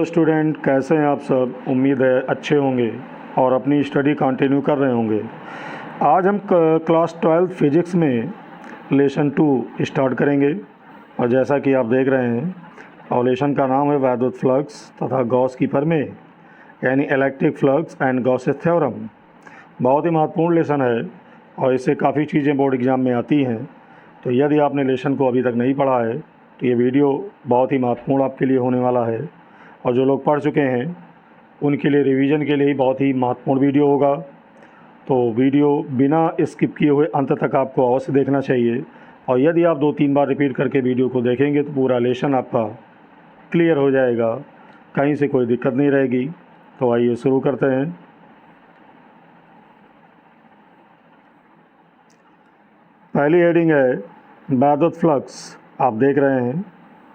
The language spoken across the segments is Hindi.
स्टूडेंट, कैसे हैं आप सब। उम्मीद है अच्छे होंगे और अपनी स्टडी कंटिन्यू कर रहे होंगे। आज हम क्लास 12 फिज़िक्स में लेसन 2 स्टार्ट करेंगे और जैसा कि आप देख रहे हैं और लेसन का नाम है वैद्युत फ्लक्स तथा गॉस की प्रमेय यानी electric flux and Gauss's theorem. बहुत ही महत्वपूर्ण लेसन है और इससे काफ़ी चीज़ें बोर्ड एग्ज़ाम में आती हैं। तो यदि आपने लेसन को अभी तक नहीं पढ़ा है तो ये वीडियो बहुत ही महत्वपूर्ण आपके लिए होने वाला है और जो लोग पढ़ चुके हैं उनके लिए रिवीजन के लिए ही बहुत ही महत्वपूर्ण वीडियो होगा। तो वीडियो बिना स्किप किए हुए अंत तक आपको अवश्य देखना चाहिए और यदि आप 2-3 बार रिपीट करके वीडियो को देखेंगे तो पूरा लेसन आपका क्लियर हो जाएगा, कहीं से कोई दिक्कत नहीं रहेगी। तो आइए शुरू करते हैं। पहली हेडिंग है वैद्युत फ्लक्स। आप देख रहे हैं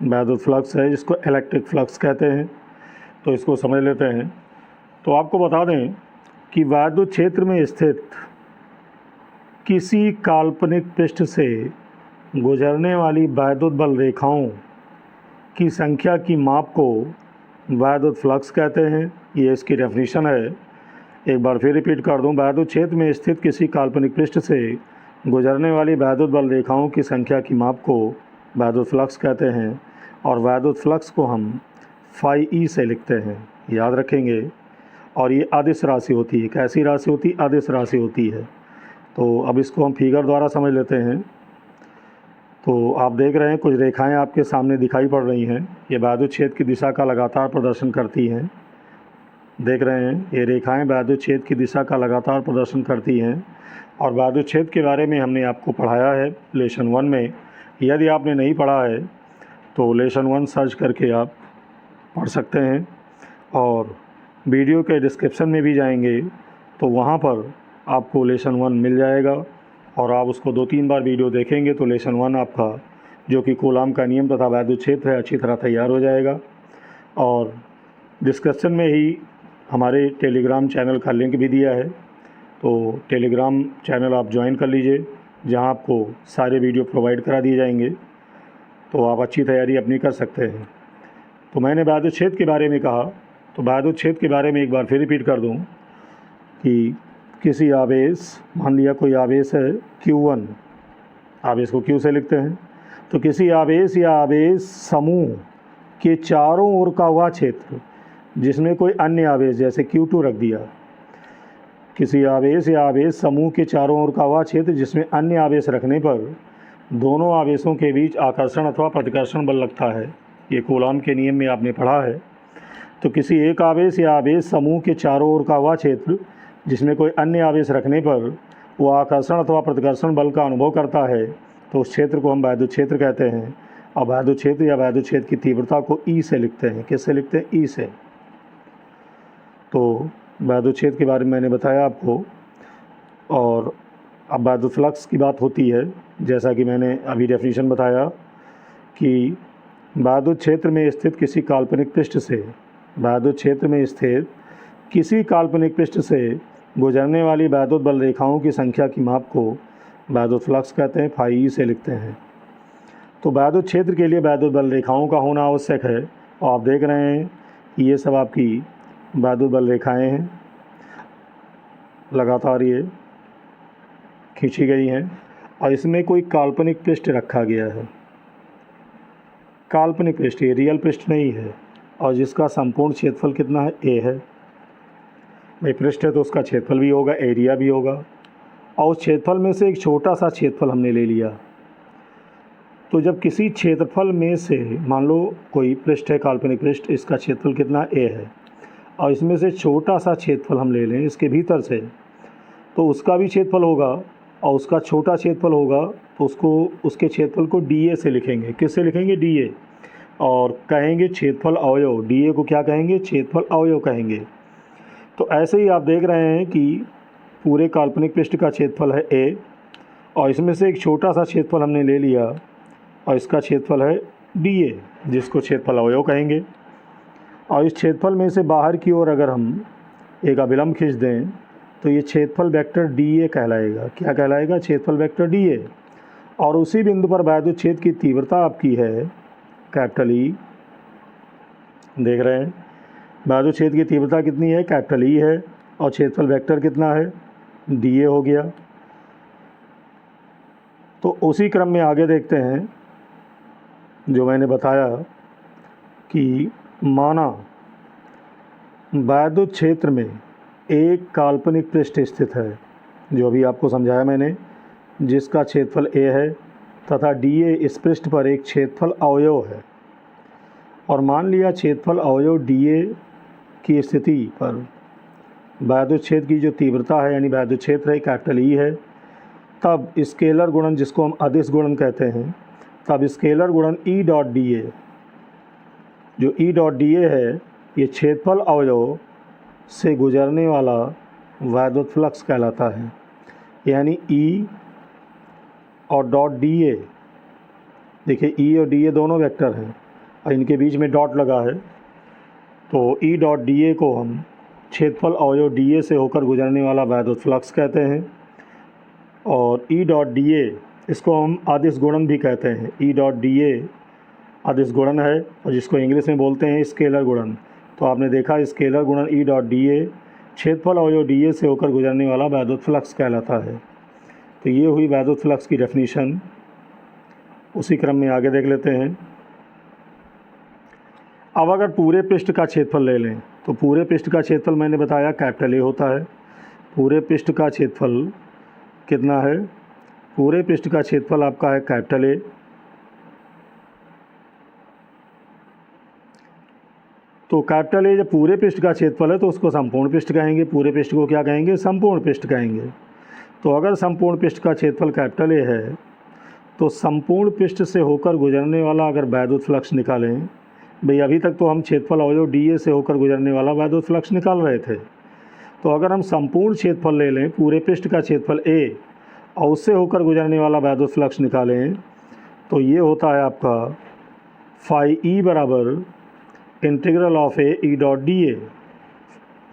वैद्युत फ्लक्स है जिसको इलेक्ट्रिक फ्लक्स कहते हैं। तो इसको समझ लेते हैं। तो आपको बता दें कि वैद्युत क्षेत्र में स्थित किसी काल्पनिक पृष्ठ से गुजरने वाली वैद्युत बल रेखाओं की संख्या की माप को वैद्युत फ्लक्स कहते हैं। ये इसकी डेफिनेशन है। एक बार फिर रिपीट कर दूं, वैद्युत क्षेत्र में स्थित किसी काल्पनिक पृष्ठ से गुजरने वाली वैद्युत बल रेखाओं की संख्या की माप को वैद्युत फ्लक्स कहते हैं और वैद्युत फ्लक्स को हम फाई ई से लिखते हैं, याद रखेंगे। और ये अदिश राशि होती है। कैसी राशि होती है? अदिश राशि होती है। तो अब इसको हम फिगर द्वारा समझ लेते हैं। तो आप देख रहे हैं कुछ रेखाएं आपके सामने दिखाई पड़ रही हैं। ये वैद्युत क्षेत्र की दिशा का लगातार प्रदर्शन करती हैं। देख रहे हैं ये रेखाएं वैद्युत क्षेत्र की दिशा का लगातार प्रदर्शन करती हैं और वैद्युत क्षेत्र के बारे में हमने आपको पढ़ाया है लेसन 1 में। यदि आपने नहीं पढ़ा है तो लेसन 1 सर्च करके आप पढ़ सकते हैं और वीडियो के डिस्क्रिप्शन में भी जाएंगे तो वहाँ पर आपको लेसन 1 मिल जाएगा और आप उसको 2-3 बार वीडियो देखेंगे तो लेसन 1 आपका जो कि कूलाम का नियम तथा वैद्युत क्षेत्र है अच्छी तरह तैयार हो जाएगा। और डिस्क्रिप्शन में ही हमारे टेलीग्राम चैनल का लिंक भी दिया है, तो टेलीग्राम चैनल आप ज्वाइन कर लीजिए जहाँ आपको सारे वीडियो प्रोवाइड करा दिए जाएंगे, तो आप अच्छी तैयारी अपनी कर सकते हैं। तो मैंने वैद्युत क्षेत्र के बारे में कहा, तो वैद्युत क्षेत्र के बारे में एक बार फिर रिपीट कर दूं कि किसी आवेश, मान लिया कोई आवेश है Q1, आवेश को Q से लिखते हैं। तो किसी आवेश या आवेश समूह के चारों ओर का वह क्षेत्र जिसमें कोई अन्य आवेश जैसे Q2 रख दिया, किसी आवेश या आवेश समूह के चारों ओर का वह क्षेत्र जिसमें अन्य आवेश रखने पर दोनों आवेशों के बीच आकर्षण अथवा प्रतिकर्षण बल लगता है। ये कूलाम के नियम में आपने पढ़ा है। तो किसी एक आवेश या आवेश समूह के चारों ओर का वह क्षेत्र जिसमें कोई अन्य आवेश रखने पर वो आकर्षण अथवा प्रतिकर्षण बल का अनुभव करता है तो उस क्षेत्र को हम वैद्युत क्षेत्र कहते हैं। और वैद्युत क्षेत्र या वैद्युत क्षेत्र की तीव्रता को ई से लिखते हैं। किससे लिखते हैं? ई से। तो वैद्युत क्षेत्र के बारे में मैंने बताया आपको। और अब वैद्युत फ्लक्स की बात होती है, जैसा कि मैंने अभी डेफिनेशन बताया कि वैद्युत क्षेत्र में स्थित किसी काल्पनिक पृष्ठ से, वैद्युत क्षेत्र में स्थित किसी काल्पनिक पृष्ठ से गुजरने वाली वैद्युत बल रेखाओं की संख्या की माप को वैद्युत फ्लक्स कहते हैं, फाई ई से लिखते हैं। तो वैद्युत क्षेत्र के लिए वैद्युत बल रेखाओं का होना आवश्यक है और आप देख रहे हैं कि ये सब आपकी वैद्युत बल रेखाएं हैं, लगातार ये खींची गई हैं और इसमें कोई काल्पनिक पृष्ठ रखा गया है। काल्पनिक पृष्ठ, ये रियल पृष्ठ नहीं है और जिसका संपूर्ण क्षेत्रफल कितना है? ए है। भाई पृष्ठ है तो उसका क्षेत्रफल भी होगा, एरिया भी होगा और उस क्षेत्रफल में से एक छोटा सा क्षेत्रफल हमने ले लिया। तो जब किसी क्षेत्रफल में से, मान लो कोई पृष्ठ है काल्पनिक पृष्ठ, इसका क्षेत्रफल कितना? ए है और इसमें से छोटा सा क्षेत्रफल हम ले लें इसके भीतर से, तो उसका भी क्षेत्रफल होगा और उसका छोटा क्षेत्रफल होगा तो उसको, उसके क्षेत्रफल को डी ए से लिखेंगे। किससे लिखेंगे? D A. और कहेंगे क्षेत्रफल अवयव। डी ए को क्या कहेंगे? क्षेत्रफल अवयव कहेंगे। तो ऐसे ही आप देख रहे हैं कि पूरे काल्पनिक पृष्ठ का क्षेत्रफल है ए और इसमें से एक छोटा सा क्षेत्रफल हमने ले लिया और इसका क्षेत्रफल है डी ए, जिसको क्षेत्रफल अवयव कहेंगे। और इस क्षेत्रफल में से बाहर की ओर अगर हम एक अभिलंब खींच दें तो ये क्षेत्रफल वेक्टर डी ए कहलाएगा। क्या कहलाएगा? क्षेत्रफल वेक्टर डी ए। और उसी बिंदु पर वैद्युत क्षेत्र की तीव्रता आपकी है कैपिटल ई। देख रहे हैं बायदुद छेद की तीव्रता कितनी है, कैपिटल ई है, और क्षेत्रफल वेक्टर कितना है, डी ए हो गया। तो उसी क्रम में आगे देखते हैं जो मैंने बताया कि माना बायदुद क्षेत्र में एक काल्पनिक पृष्ठ स्थित है, जो अभी आपको समझाया मैंने, जिसका क्षेत्रफल ए है तथा डी ए इस पृष्ठ पर एक क्षेत्रफल अवयव है। और मान लिया क्षेत्रफल अवयव डी ए की स्थिति पर बायदुद छेद की जो तीव्रता है यानी बायदुद क्षेत्र है कैपिटल ई है, तब स्केलर गुणन जिसको हम अदिश गुणन कहते हैं, तब स्केलर गुणन ई डॉट डी ए, जो ई डॉट डी ए है, ये क्षेत्रफल अवयव से गुजरने वाला बायदुद फ्लक्स कहलाता है। यानी ई और डॉट डी ए, देखिए ई और डी ए दोनों वेक्टर हैं और इनके बीच में डॉट लगा है, तो ई डॉट डी ए को हम क्षेत्रफल अवयव डी ए से होकर गुजरने वाला बायदुद फ्लक्स कहते हैं। और ई डॉट डी ए इसको हम अदिश गुणन भी कहते हैं। ई डॉट डी ए अदिश गुणन है और जिसको इंग्लिश में बोलते हैं स्केलर गुणन। तो आपने देखा स्केलर गुणन ई डॉट डी ए क्षेत्रफल अवयव डी ए से होकर गुजरने वाला बायदुद फ्लक्स कहलाता है। तो ये हुई बायदुद फ्लक्स की डेफिनीशन। उसी क्रम में आगे देख लेते हैं। अब अगर पूरे पृष्ठ का क्षेत्रफल ले लें तो पूरे पृष्ठ का क्षेत्रफल मैंने बताया कैपिटल ए होता है। पूरे पृष्ठ का क्षेत्रफल कितना है, पूरे पृष्ठ का क्षेत्रफल आपका है कैपिटल ए। तो कैपिटल ए जब पूरे पृष्ठ का क्षेत्रफल है तो उसको संपूर्ण पृष्ठ कहेंगे। पूरे पृष्ठ को क्या कहेंगे, संपूर्ण पृष्ठ कहेंगे। तो अगर संपूर्ण पृष्ठ का क्षेत्रफल कैपिटल ए है तो संपूर्ण पृष्ठ से होकर गुजरने वाला अगर बायदुद फ्लक्स निकालें, भाई अभी तक तो हम क्षेत्रफल अवयव डी ए से होकर गुजरने वाला बायदुद फ्लक्स निकाल रहे थे, तो अगर हम संपूर्ण क्षेत्रफल ले लें, पूरे पृष्ठ का क्षेत्रफल ए और उससे होकर गुजरने वाला बायदुद फ्लक्स निकालें, तो ये होता है आपका फाई ई बराबर integral of A E dot D A.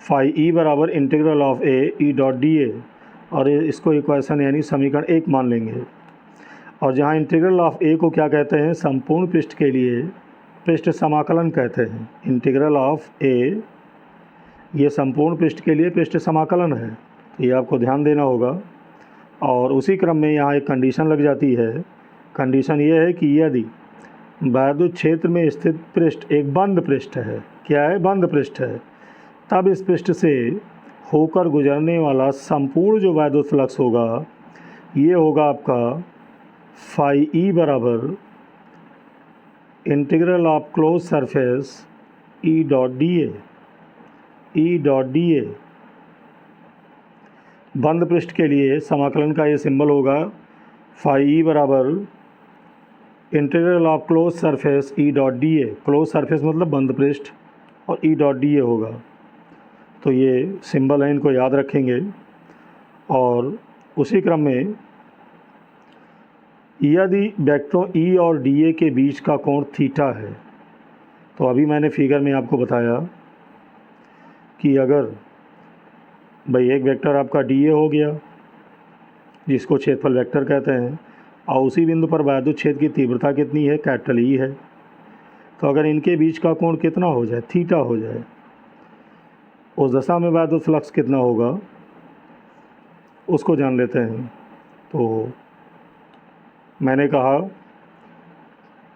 Phi E बराबर integral of A E dot D A, और इसको इक्वेशन यानी समीकरण 1 मान लेंगे। और जहाँ इंटीग्रल ऑफ ए को क्या कहते हैं, संपूर्ण पृष्ठ के लिए पृष्ठ समाकलन कहते हैं। इंटीग्रल ऑफ ए ये संपूर्ण पृष्ठ के लिए पृष्ठ समाकलन है, तो ये आपको ध्यान देना होगा। और उसी क्रम में यहाँ एक कंडीशन लग जाती है। कंडीशन ये है कि यदि बायदुद क्षेत्र में स्थित पृष्ठ एक बंद पृष्ठ है, क्या है, बंद पृष्ठ है, तब इस पृष्ठ से होकर गुजरने वाला संपूर्ण जो बायदुद फ्लक्स होगा ये होगा आपका फाई ई बराबर integral of close surface E dot D A. E dot D ए बंद पृष्ठ के लिए समाकलन का ये सिंबल होगा फाई ई बराबर integral of close surface E dot D A. Close surface मतलब बंद पृष्ठ और ई डॉट डी ए होगा। तो ये सिंबल है, इनको याद रखेंगे। और उसी क्रम में यदि वेक्टरों ई और डी ए के बीच का कोण थीटा है, तो अभी मैंने फिगर में आपको बताया कि अगर भाई एक वेक्टर आपका डी ए हो गया जिसको क्षेत्रफल वेक्टर कहते हैं, और उसी बिंदु पर बायदुद छेद की तीव्रता कितनी है, कैपिटल ई है, तो अगर इनके बीच का कोण कितना हो जाए, थीटा हो जाए, उस दशा में बायदुद फ्लक्स कितना होगा उसको जान लेते हैं। तो मैंने कहा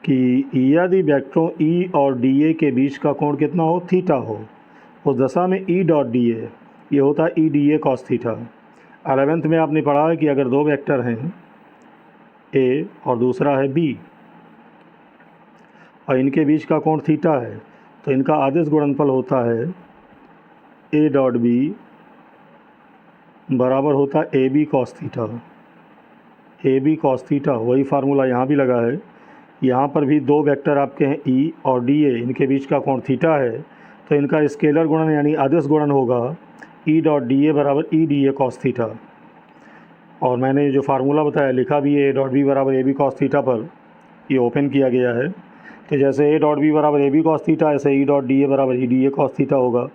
कि यदि वेक्टरों ई और डी ए के बीच का कोण कितना हो, थीटा हो, उस दशा में ई डॉट डी ए ये होता है E D A cos theta. 11th में आपने पढ़ा है कि अगर दो वेक्टर हैं ए और दूसरा है बी और इनके बीच का कोण थीटा है, तो इनका आदिश गुणनफल होता है ए डॉट बी बराबर होता है A B cos theta. A B cos theta, वही फार्मूला यहाँ भी लगा है। यहाँ पर भी दो वेक्टर आपके हैं ई और डी ए, इनके बीच का कोण थीटा है, तो इनका स्केलर गुणन यानी आदिश गुणन होगा ई डॉट डी ए बराबर E D A cos theta. और मैंने जो फार्मूला बताया लिखा भी है ए डॉट बी बराबर ए बी कॉस थीटा पर, ये ओपन किया गया है। तो जैसे ए डॉट बी बराबर ए बी कॉस थीटा, ऐसे ई डॉट डी ए बराबर E D A cos theta होगा।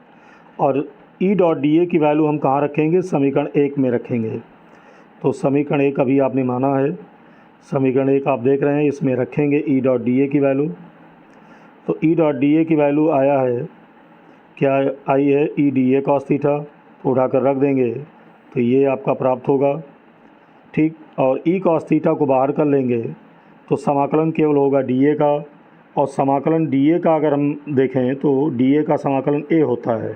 और ई डॉट डी ए की वैल्यू हम कहाँ रखेंगे, समीकरण 1 में रखेंगे। तो समीकरण 1 अभी आपने माना है, समीकरण 1 आप देख रहे हैं, इसमें रखेंगे ई डॉट डी ए की वैल्यू। तो ई डॉट डी ए की वैल्यू आया है क्या आई है, E D A cos theta, उठाकर रख देंगे तो ये आपका प्राप्त होगा, ठीक। और ई कॉस थीटा को बाहर कर लेंगे तो समाकलन केवल होगा डी ए का, और समाकलन डी ए का अगर हम देखें तो डी ए का समाकलन ए होता है।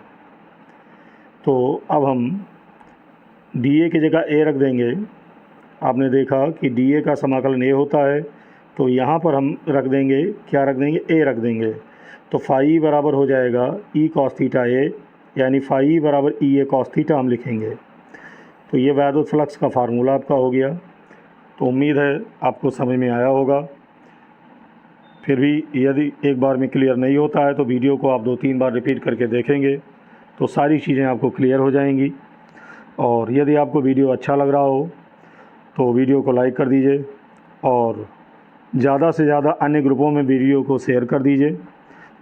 तो अब हम डी ए की जगह ए रख देंगे। आपने देखा कि डी ए का समाकलन ए होता है, तो यहाँ पर हम रख देंगे, क्या रख देंगे, ए रख देंगे। तो फाई बराबर हो जाएगा ई कॉस थीटा ए, यानी फाई बराबर ई ए कॉस थीटा हम लिखेंगे। तो ये वैद्युत फ्लक्स का फार्मूला आपका हो गया। तो उम्मीद है आपको समझ में आया होगा। फिर भी यदि एक बार में क्लियर नहीं होता है तो वीडियो को आप 2-3 बार रिपीट करके देखेंगे तो सारी चीज़ें आपको क्लियर हो जाएंगी। और यदि आपको वीडियो अच्छा लग रहा हो तो वीडियो को लाइक कर दीजिए और ज़्यादा से ज़्यादा अन्य ग्रुपों में वीडियो को शेयर कर दीजिए,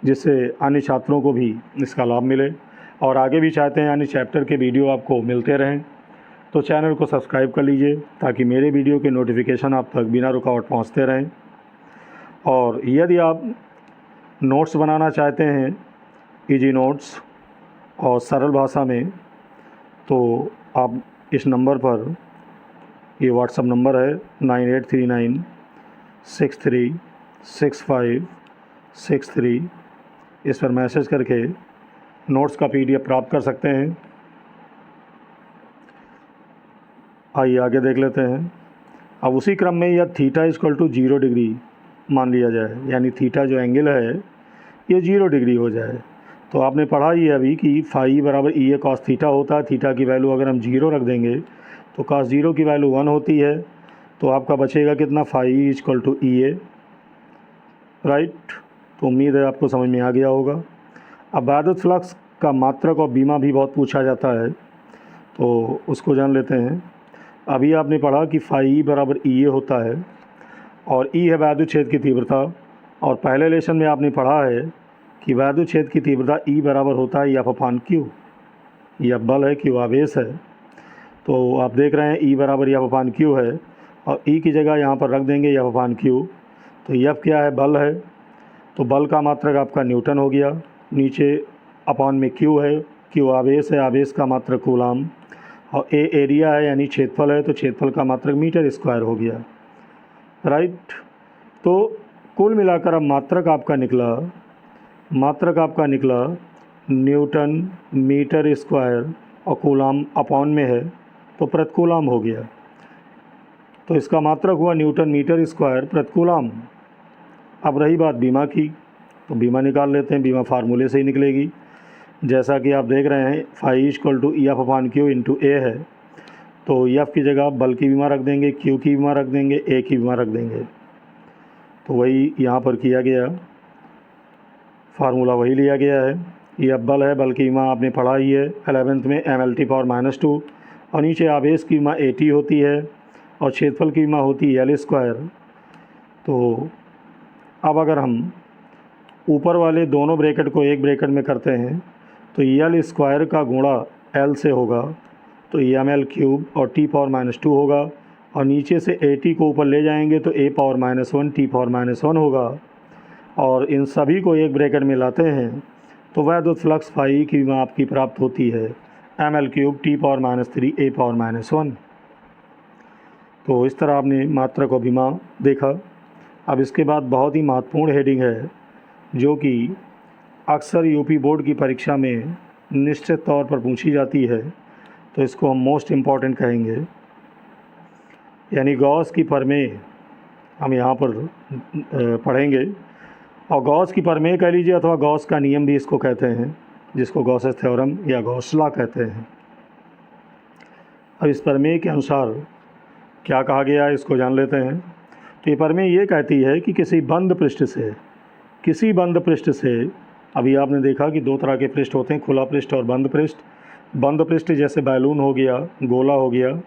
जिससे अन्य छात्रों को भी इसका लाभ मिले। और आगे भी चाहते हैं अन्य चैप्टर के वीडियो आपको मिलते रहें तो चैनल को सब्सक्राइब कर लीजिए, ताकि मेरे वीडियो के नोटिफिकेशन आप तक बिना रुकावट पहुंचते रहें। और यदि आप नोट्स बनाना चाहते हैं, इजी नोट्स और सरल भाषा में, तो आप इस नंबर पर, ये व्हाट्सअप नंबर है 9839636563, इस पर मैसेज करके नोट्स का PDF प्राप्त कर सकते हैं। आइए आगे देख लेते हैं। अब उसी क्रम में यह थीटा इक्वल टू 0 डिग्री मान लिया जाए, यानी थीटा जो एंगल है ये 0 डिग्री हो जाए। तो आपने पढ़ा ही है अभी कि फाई बराबर ई ए कॉस थीटा होता है। थीटा की वैल्यू अगर हम 0 रख देंगे तो कॉस 0 की वैल्यू 1 होती है। तो आपका बचेगा कितना, phi equal to E A, right. तो उम्मीद है आपको समझ में आ गया होगा। अब वैद्युत फ्लक्स का मात्रक और बीमा भी बहुत पूछा जाता है, तो उसको जान लेते हैं। अभी आपने पढ़ा कि फाई बराबर ई ए होता है और ई है वैद्युत क्षेत्र की तीव्रता। और पहले लेसन में आपने पढ़ा है कि वैद्युत क्षेत्र की तीव्रता ई बराबर होता है एफ अपान क्यू। यह बल है, क्यू आवेश है। तो आप देख रहे हैं ई बराबर एफ अपान क्यू है, और ई की जगह यहाँ पर रख देंगे एफ अपान क्यू। तो एफ क्या है, बल है। तो बल का मात्रक आपका न्यूटन हो गया, नीचे अपान में क्यू है, क्यू आवेश है, आवेश का मात्रक कूलाम, और ए एरिया है यानी क्षेत्रफल है, तो क्षेत्रफल का मात्रक मीटर स्क्वायर हो गया, राइट। तो कुल मिलाकर अब मात्रक आपका निकला न्यूटन मीटर स्क्वायर, और कूलाम अपान में है तो प्रति कूलाम हो गया। तो इसका मात्रक हुआ न्यूटन मीटर स्क्वायर प्रति कूलाम। अब रही बात बीमा की, तो बीमा निकाल लेते हैं। बीमा फार्मूले से ही निकलेगी, जैसा कि आप देख रहे हैं phi equal to E F upon Q into A है। तो एफ की जगह बल की बीमा रख देंगे, क्यू की बीमा रख देंगे, ए की बीमा रख देंगे। तो वही यहाँ पर किया गया, फार्मूला वही लिया गया है। ये अब बल है, बल की बीमा आपने पढ़ा ही है 11th में, mL/-2, और नीचे आवेश की बीमा AT होती है, और क्षेत्रफल की बीमा होती है L स्क्वायर। तो अब अगर हम ऊपर वाले दोनों ब्रैकेट को एक ब्रैकेट में करते हैं तो L स्क्वायर का गुणा L से होगा, तो mL³ और T⁻⁻² होगा, और नीचे से AT को ऊपर ले जाएंगे तो A⁻−1 T⁻−1 होगा। और इन सभी को एक ब्रैकेट में लाते हैं तो वैद्युत फ्लक्स फाई की बीमा आपकी प्राप्त होती है mL³ T⁻−3 A⁻−1। तो इस तरह आपने मात्रक और बीमा देखा। अब इसके बाद बहुत ही महत्वपूर्ण हेडिंग है, जो कि अक्सर यूपी बोर्ड की परीक्षा में निश्चित तौर पर पूछी जाती है, तो इसको हम मोस्ट इम्पॉर्टेंट कहेंगे, यानी गॉस की प्रमेय हम यहाँ पर पढ़ेंगे। और गॉस की प्रमेय कह लीजिए, अथवा गॉस का नियम भी इसको कहते हैं, जिसको गॉसेस थ्योरम या गॉस लॉ कहते हैं। अब इस प्रमेय के अनुसार क्या कहा गया है, इसको जान लेते हैं। तो ये प्रमेय ये कहती है कि किसी बंद पृष्ठ से अभी आपने देखा कि 2 तरह के पृष्ठ होते हैं, खुला पृष्ठ और बंद पृष्ठ। बंद पृष्ठ जैसे बैलून हो गया, गोला हो गया,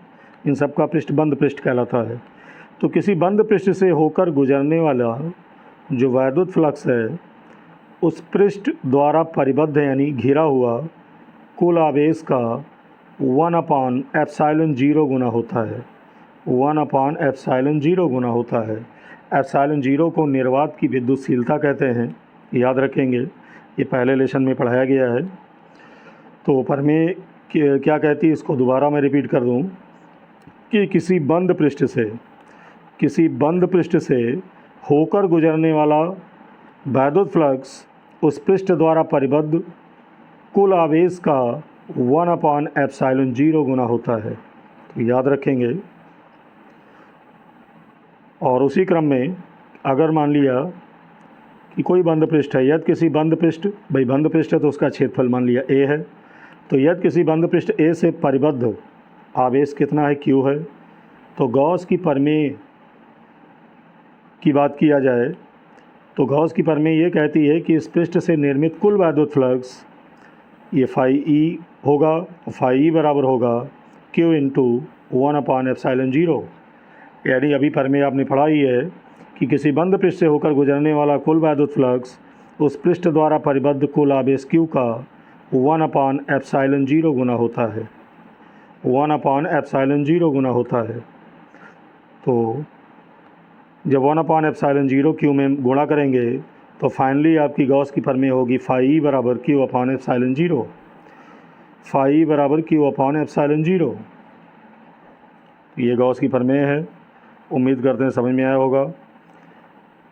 इन सब का पृष्ठ बंद पृष्ठ कहलाता है। तो किसी बंद पृष्ठ से होकर गुजरने वाला जो वैद्युत फ्लक्स है, उस पृष्ठ द्वारा परिबद्ध यानी घिरा हुआ कुल आवेश का 1/ε0 गुना होता है। 1/ε0 गुना होता है। ε0 को निर्वात की विद्युतशीलता कहते हैं, याद रखेंगे, ये पहले लेसन में पढ़ाया गया है। तो प्रमेय क्या कहती है, इसको दोबारा मैं रिपीट कर दूं कि किसी बंद पृष्ठ से होकर गुजरने वाला वैद्युत फ्लक्स उस पृष्ठ द्वारा परिबद्ध कुल आवेश का 1/ε0 गुना होता है। तो याद रखेंगे। और उसी क्रम में अगर मान लिया कि कोई बंद पृष्ठ है, यदि किसी बंद पृष्ठ है तो उसका क्षेत्रफल मान लिया A है, तो यदि किसी बंद पृष्ठ A से परिबद्ध आवेश कितना है, Q है, तो गॉस की प्रमेय की बात किया जाए तो गॉस की प्रमेय ये कहती है कि इस पृष्ठ से निर्मित कुल वैद्युत फ्लक्स ये φE होगा, φE बराबर होगा Q इंटू 1/ε0। यानी अभी प्रमेय आपने पढ़ा ही है कि किसी बंद पृष्ठ से होकर गुजरने वाला कुल वैद्युत फ्लक्स उस पृष्ठ द्वारा परिबद्ध कुल आवेश Q का 1/ε0 गुना होता है, 1/ε0 गुना होता है। तो जब 1/ε0 Q में गुणा करेंगे तो फाइनली आपकी गॉस की प्रमेय होगी φE बराबर Q/ε0, φE बराबर Q/ε0। ये गॉस की प्रमेय है। उम्मीद करते हैं समझ में आया होगा।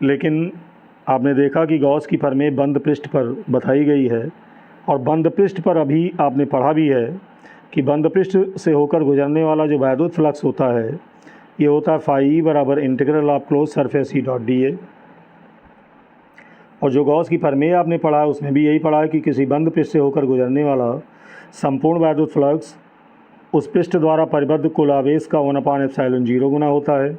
लेकिन आपने देखा कि गॉस की प्रमेय बंद पृष्ठ पर बताई गई है, और बंद पृष्ठ पर अभी आपने पढ़ा भी है कि बंद पृष्ठ से होकर गुजरने वाला जो वैद्युत फ्लक्स होता है ये होता है φE बराबर integral of close surface E.dA। और जो गॉस की प्रमेय आपने पढ़ा है उसमें भी यही पढ़ा है कि किसी बंद पृष्ठ से होकर गुजरने वाला संपूर्ण वैद्युत फ्लक्स उस पृष्ठ द्वारा परिबद्ध कुल आवेश का 1/ε0 गुना होता है।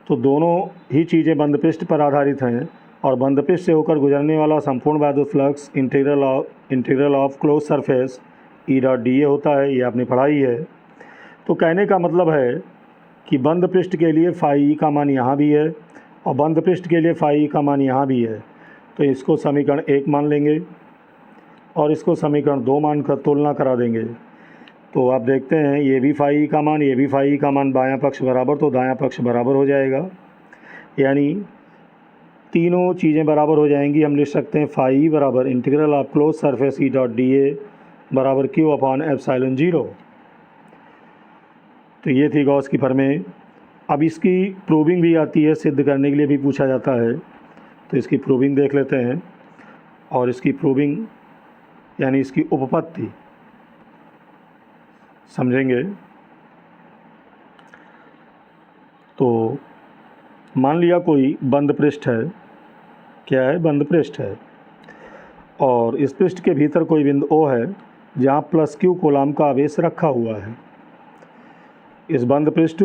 तो दोनों ही चीज़ें बंद पृष्ठ पर आधारित हैं, और बंद पृष्ठ से होकर गुजरने वाला संपूर्ण वैद्युत flux integral of close surface E.dA होता है। ये आपने पढ़ा ही है। तो कहने का मतलब है कि बंद पृष्ठ के लिए φE का मान यहाँ भी है और बंद पृष्ठ के लिए φE का मान यहाँ भी है। तो इसको समीकरण 1 मान लेंगे और इसको समीकरण 2 मान कर तुलना करा देंगे। तो आप देखते हैं ये भी φE का मान, ये भी φE का मान बायां पक्ष बराबर, तो दायां पक्ष बराबर हो जाएगा। यानी तीनों चीज़ें बराबर हो जाएंगी। हम लिख सकते हैं φE बराबर integral of close surface E.dA बराबर Q/ε0। तो ये थी गॉस की प्रमेय। अब इसकी प्रूविंग भी आती है, सिद्ध करने के लिए भी पूछा जाता है। तो इसकी प्रूविंग देख लेते हैं। और इसकी प्रूविंग यानी इसकी उपपत्ति समझेंगे। तो मान लिया कोई बंद पृष्ठ है, क्या है, बंद पृष्ठ है, और इस पृष्ठ के भीतर कोई बिंदु O है जहाँ +Q कूलाम का आवेश रखा हुआ है। इस बंद पृष्ठ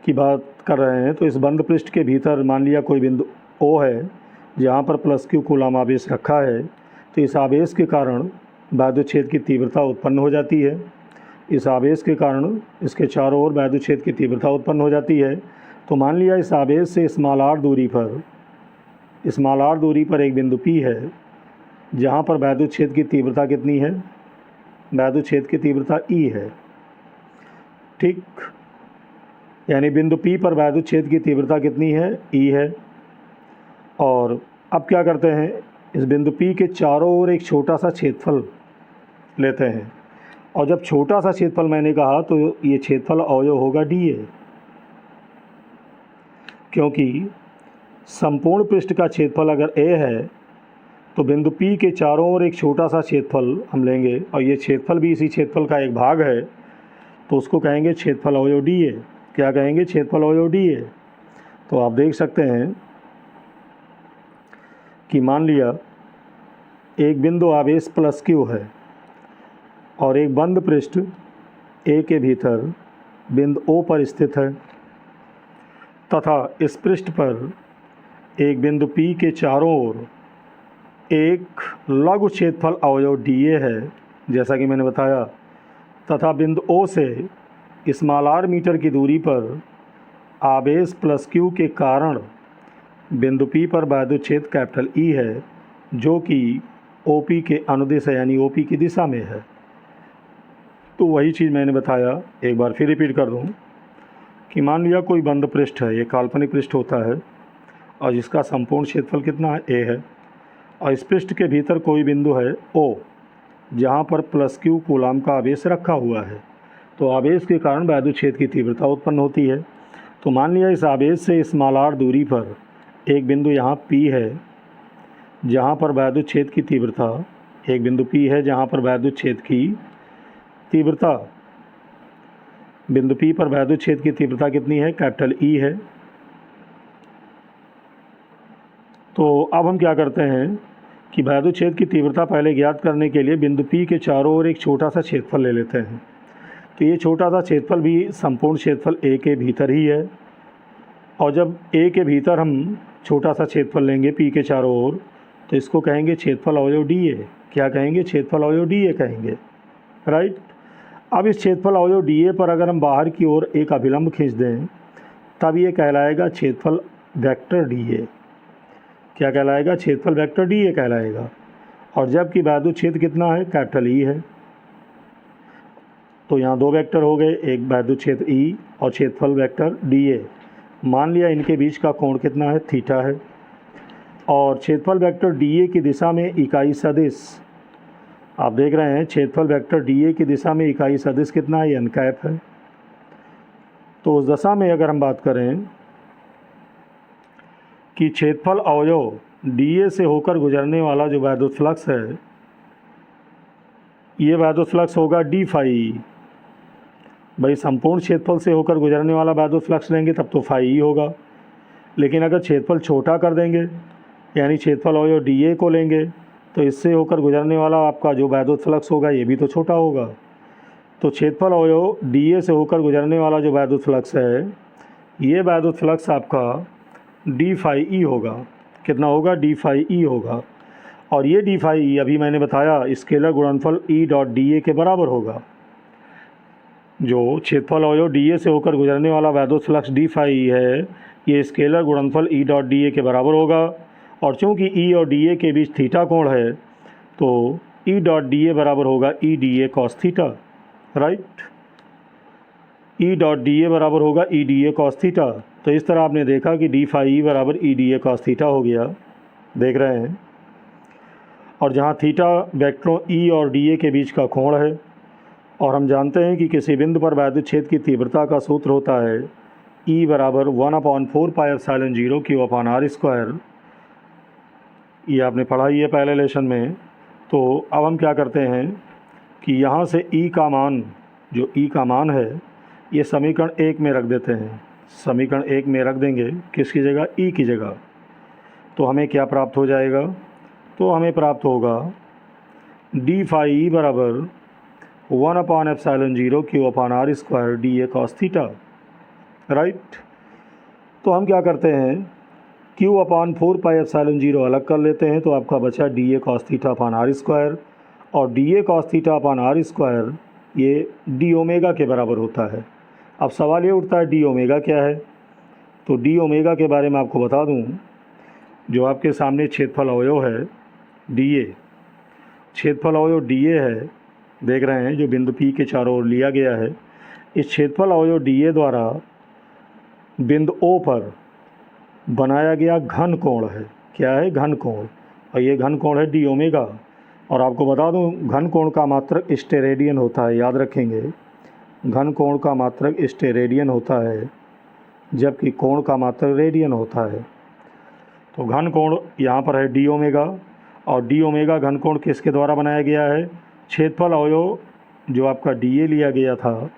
की बात कर रहे हैं। तो इस बंद पृष्ठ के भीतर मान लिया कोई बिंदु O है जहाँ पर +Q कूलाम आवेश रखा है। तो इस आवेश के कारण वैद्युत क्षेत्र की तीव्रता उत्पन्न हो जाती है। इस आवेश के कारण इसके चारों ओर वैद्युत क्षेत्र की तीव्रता उत्पन्न हो जाती है। तो मान लिया इस आवेश से स्मॉल r दूरी पर एक बिंदु P है जहाँ पर वैद्युत क्षेत्र की तीव्रता कितनी है, वैद्युत क्षेत्र की तीव्रता E है। ठीक, यानी बिंदु P पर वैद्युत क्षेत्र की तीव्रता कितनी है, E है। और अब क्या करते हैं, इस बिंदु P के चारों ओर एक छोटा सा क्षेत्रफल लेते हैं। और जब छोटा सा क्षेत्रफल मैंने कहा तो ये क्षेत्रफल अवयव होगा dA, क्योंकि संपूर्ण पृष्ठ का क्षेत्रफल अगर A है तो बिंदु P के चारों ओर एक छोटा सा क्षेत्रफल हम लेंगे, और ये क्षेत्रफल भी इसी क्षेत्रफल का एक भाग है। तो उसको कहेंगे क्षेत्रफल अवयव dA। क्या कहेंगे, क्षेत्रफल अवयव dA। तो आप देख सकते हैं कि मान लिया एक बिंदु आवेश +Q है और एक बंद पृष्ठ A के भीतर बिंदु O पर स्थित है, तथा इस पृष्ठ पर एक बिंदु P के चारों ओर एक लघु क्षेत्रफल अवयव dA है, जैसा कि मैंने बताया, तथा बिंदु O से स्मॉल r मीटर की दूरी पर आवेश +Q के कारण बिंदु P पर वैद्युत क्षेत्र कैपिटल E है, जो कि OP के अनुदिश है, यानी OP की दिशा में है। तो वही चीज़ मैंने बताया, एक बार फिर रिपीट कर दूं कि मान लिया कोई बंद पृष्ठ है, ये काल्पनिक पृष्ठ होता है और जिसका संपूर्ण क्षेत्रफल कितना है, A है, और इस पृष्ठ के भीतर कोई बिंदु है O, जहाँ पर प्लस क्यू कूलाम का आवेश रखा हुआ है। तो आवेश के कारण वैद्युत क्षेत्र की तीव्रता उत्पन्न होती है। तो मान लिया इस आवेश से स्मॉल r दूरी पर एक बिंदु यहाँ P है, जहाँ पर वैद्युत क्षेत्र की तीव्रता, एक बिंदु P है जहाँ पर वैद्युत क्षेत्र की तीव्रता, बिंदु P पर वैद्युत क्षेत्र की तीव्रता कितनी है? कैपिटल E है। तो अब हम क्या करते हैं कि वैद्युत क्षेत्र की तीव्रता पहले ज्ञात करने के लिए बिंदु P के चारों ओर एक छोटा सा क्षेत्रफल ले लेते हैं। तो ये छोटा सा क्षेत्रफल भी संपूर्ण क्षेत्रफल A के भीतर ही है, और जब A के भीतर हम छोटा सा क्षेत्रफल लेंगे P के चारों ओर, तो इसको कहेंगे क्षेत्रफल अवयव DA। क्या कहेंगे? क्षेत्रफल अवयव DA कहेंगे, राइट। अब इस क्षेत्रफल अवयव DA पर अगर हम बाहर की ओर एक अभिलंब खींच दें, तब ये कहलाएगा क्षेत्रफल वेक्टर DA। क्या कहलाएगा? क्षेत्रफल वेक्टर DA कहलाएगा। और जबकि वैद्युत क्षेत्र कितना है? कैपिटल E है। तो यहाँ दो वेक्टर हो गए, एक वैद्युत क्षेत्र E और क्षेत्रफल वेक्टर DA। मान लिया इनके बीच का कोण कितना है? थीटा है। और क्षेत्रफल वेक्टर DA की दिशा में इकाई सदिश, आप देख रहे हैं क्षेत्रफल वेक्टर DA की दिशा में इकाई सदिश कितना है? n कैप है। तो उस दशा में अगर हम बात करें कि क्षेत्रफल अवयव DA से होकर गुजरने वाला जो वैद्युत फ्लक्स है, ये वैद्युत फ्लक्स होगा d फाई। भाई संपूर्ण क्षेत्रफल से होकर गुजरने वाला वैद्युत फ्लक्स लेंगे तब तो फाई ही होगा, लेकिन अगर क्षेत्रफल छोटा कर देंगे, यानी क्षेत्रफल अवयव DA को लेंगे, तो इससे होकर गुजरने वाला आपका जो वैद्युत फ्लक्स होगा ये भी तो छोटा होगा। तो क्षेत्रफल अवयव DA से होकर गुजरने वाला जो वैद्युत फ्लक्स है, ये वैद्युत फ्लक्स आपका d फाई ई होगा। कितना होगा? d फाई ई होगा। और ये d फाई ई अभी मैंने बताया स्केलर गुणनफल E डॉट DA के बराबर होगा। जो क्षेत्रफल अवयव DA से होकर गुजरने वाला वैद्युत फ्लक्स d फाई ई है, ये स्केलर गुणनफल E डॉट DA के बराबर होगा। और चूँकि E और DA के बीच थीटा कोण है, तो E डॉट DA बराबर होगा E DA cos theta, right. E dot DA बराबर होगा E DA कॉस थीटा। तो इस तरह आपने देखा कि d फाई ई बराबर E DA कॉस थीटा हो गया, देख रहे हैं। और जहाँ थीटा वेक्टरों E और DA के बीच का कोण है, और हम जानते हैं कि किसी बिंदु पर वैद्युत क्षेत्र की तीव्रता का सूत्र होता है E बराबर 1/4 pi epsilon 0 Q upon R square. ये आपने पढ़ा ही है पहले लेसन में। तो अब हम क्या करते हैं कि यहाँ से E का मान, जो E का मान है, ये समीकरण 1 में रख देते हैं। समीकरण 1 में रख देंगे, किसकी जगह? E की जगह। तो हमें क्या प्राप्त हो जाएगा? तो हमें प्राप्त होगा d फाई ई बराबर 1/एप्सिलॉन 0 Q upon R square DA cos theta, right. तो हम क्या करते हैं, Q अपॉन 4 पाई एप्सिलॉन 0 अलग कर लेते हैं, तो आपका बचा DA cos theta upon R square. और DA cos theta upon R square ये d ओमेगा के बराबर होता है। अब सवाल ये उठता है d ओमेगा क्या है? तो d ओमेगा के बारे में आपको बता दूं, जो आपके सामने क्षेत्रफल अवयव है DA, क्षेत्रफल अवयव DA है, देख रहे हैं, जो बिंदु P के चारों ओर लिया गया है। इस क्षेत्रफल अवयव DA द्वारा बिंदु O पर बनाया गया घन कोण है। क्या है? घन कोण। और ये घन कोण है d ओमेगा। और आपको बता दूं, घन कोण का मात्रक स्टेरेडियन होता है, याद रखेंगे। घन कोण का मात्रक स्टेरेडियन होता है, जबकि कोण का मात्रक रेडियन होता है। तो घन कोण यहाँ पर है d ओमेगा, और d ओमेगा घन कोण किसके द्वारा बनाया गया है? क्षेत्रफल अवयव जो आपका DA लिया गया था,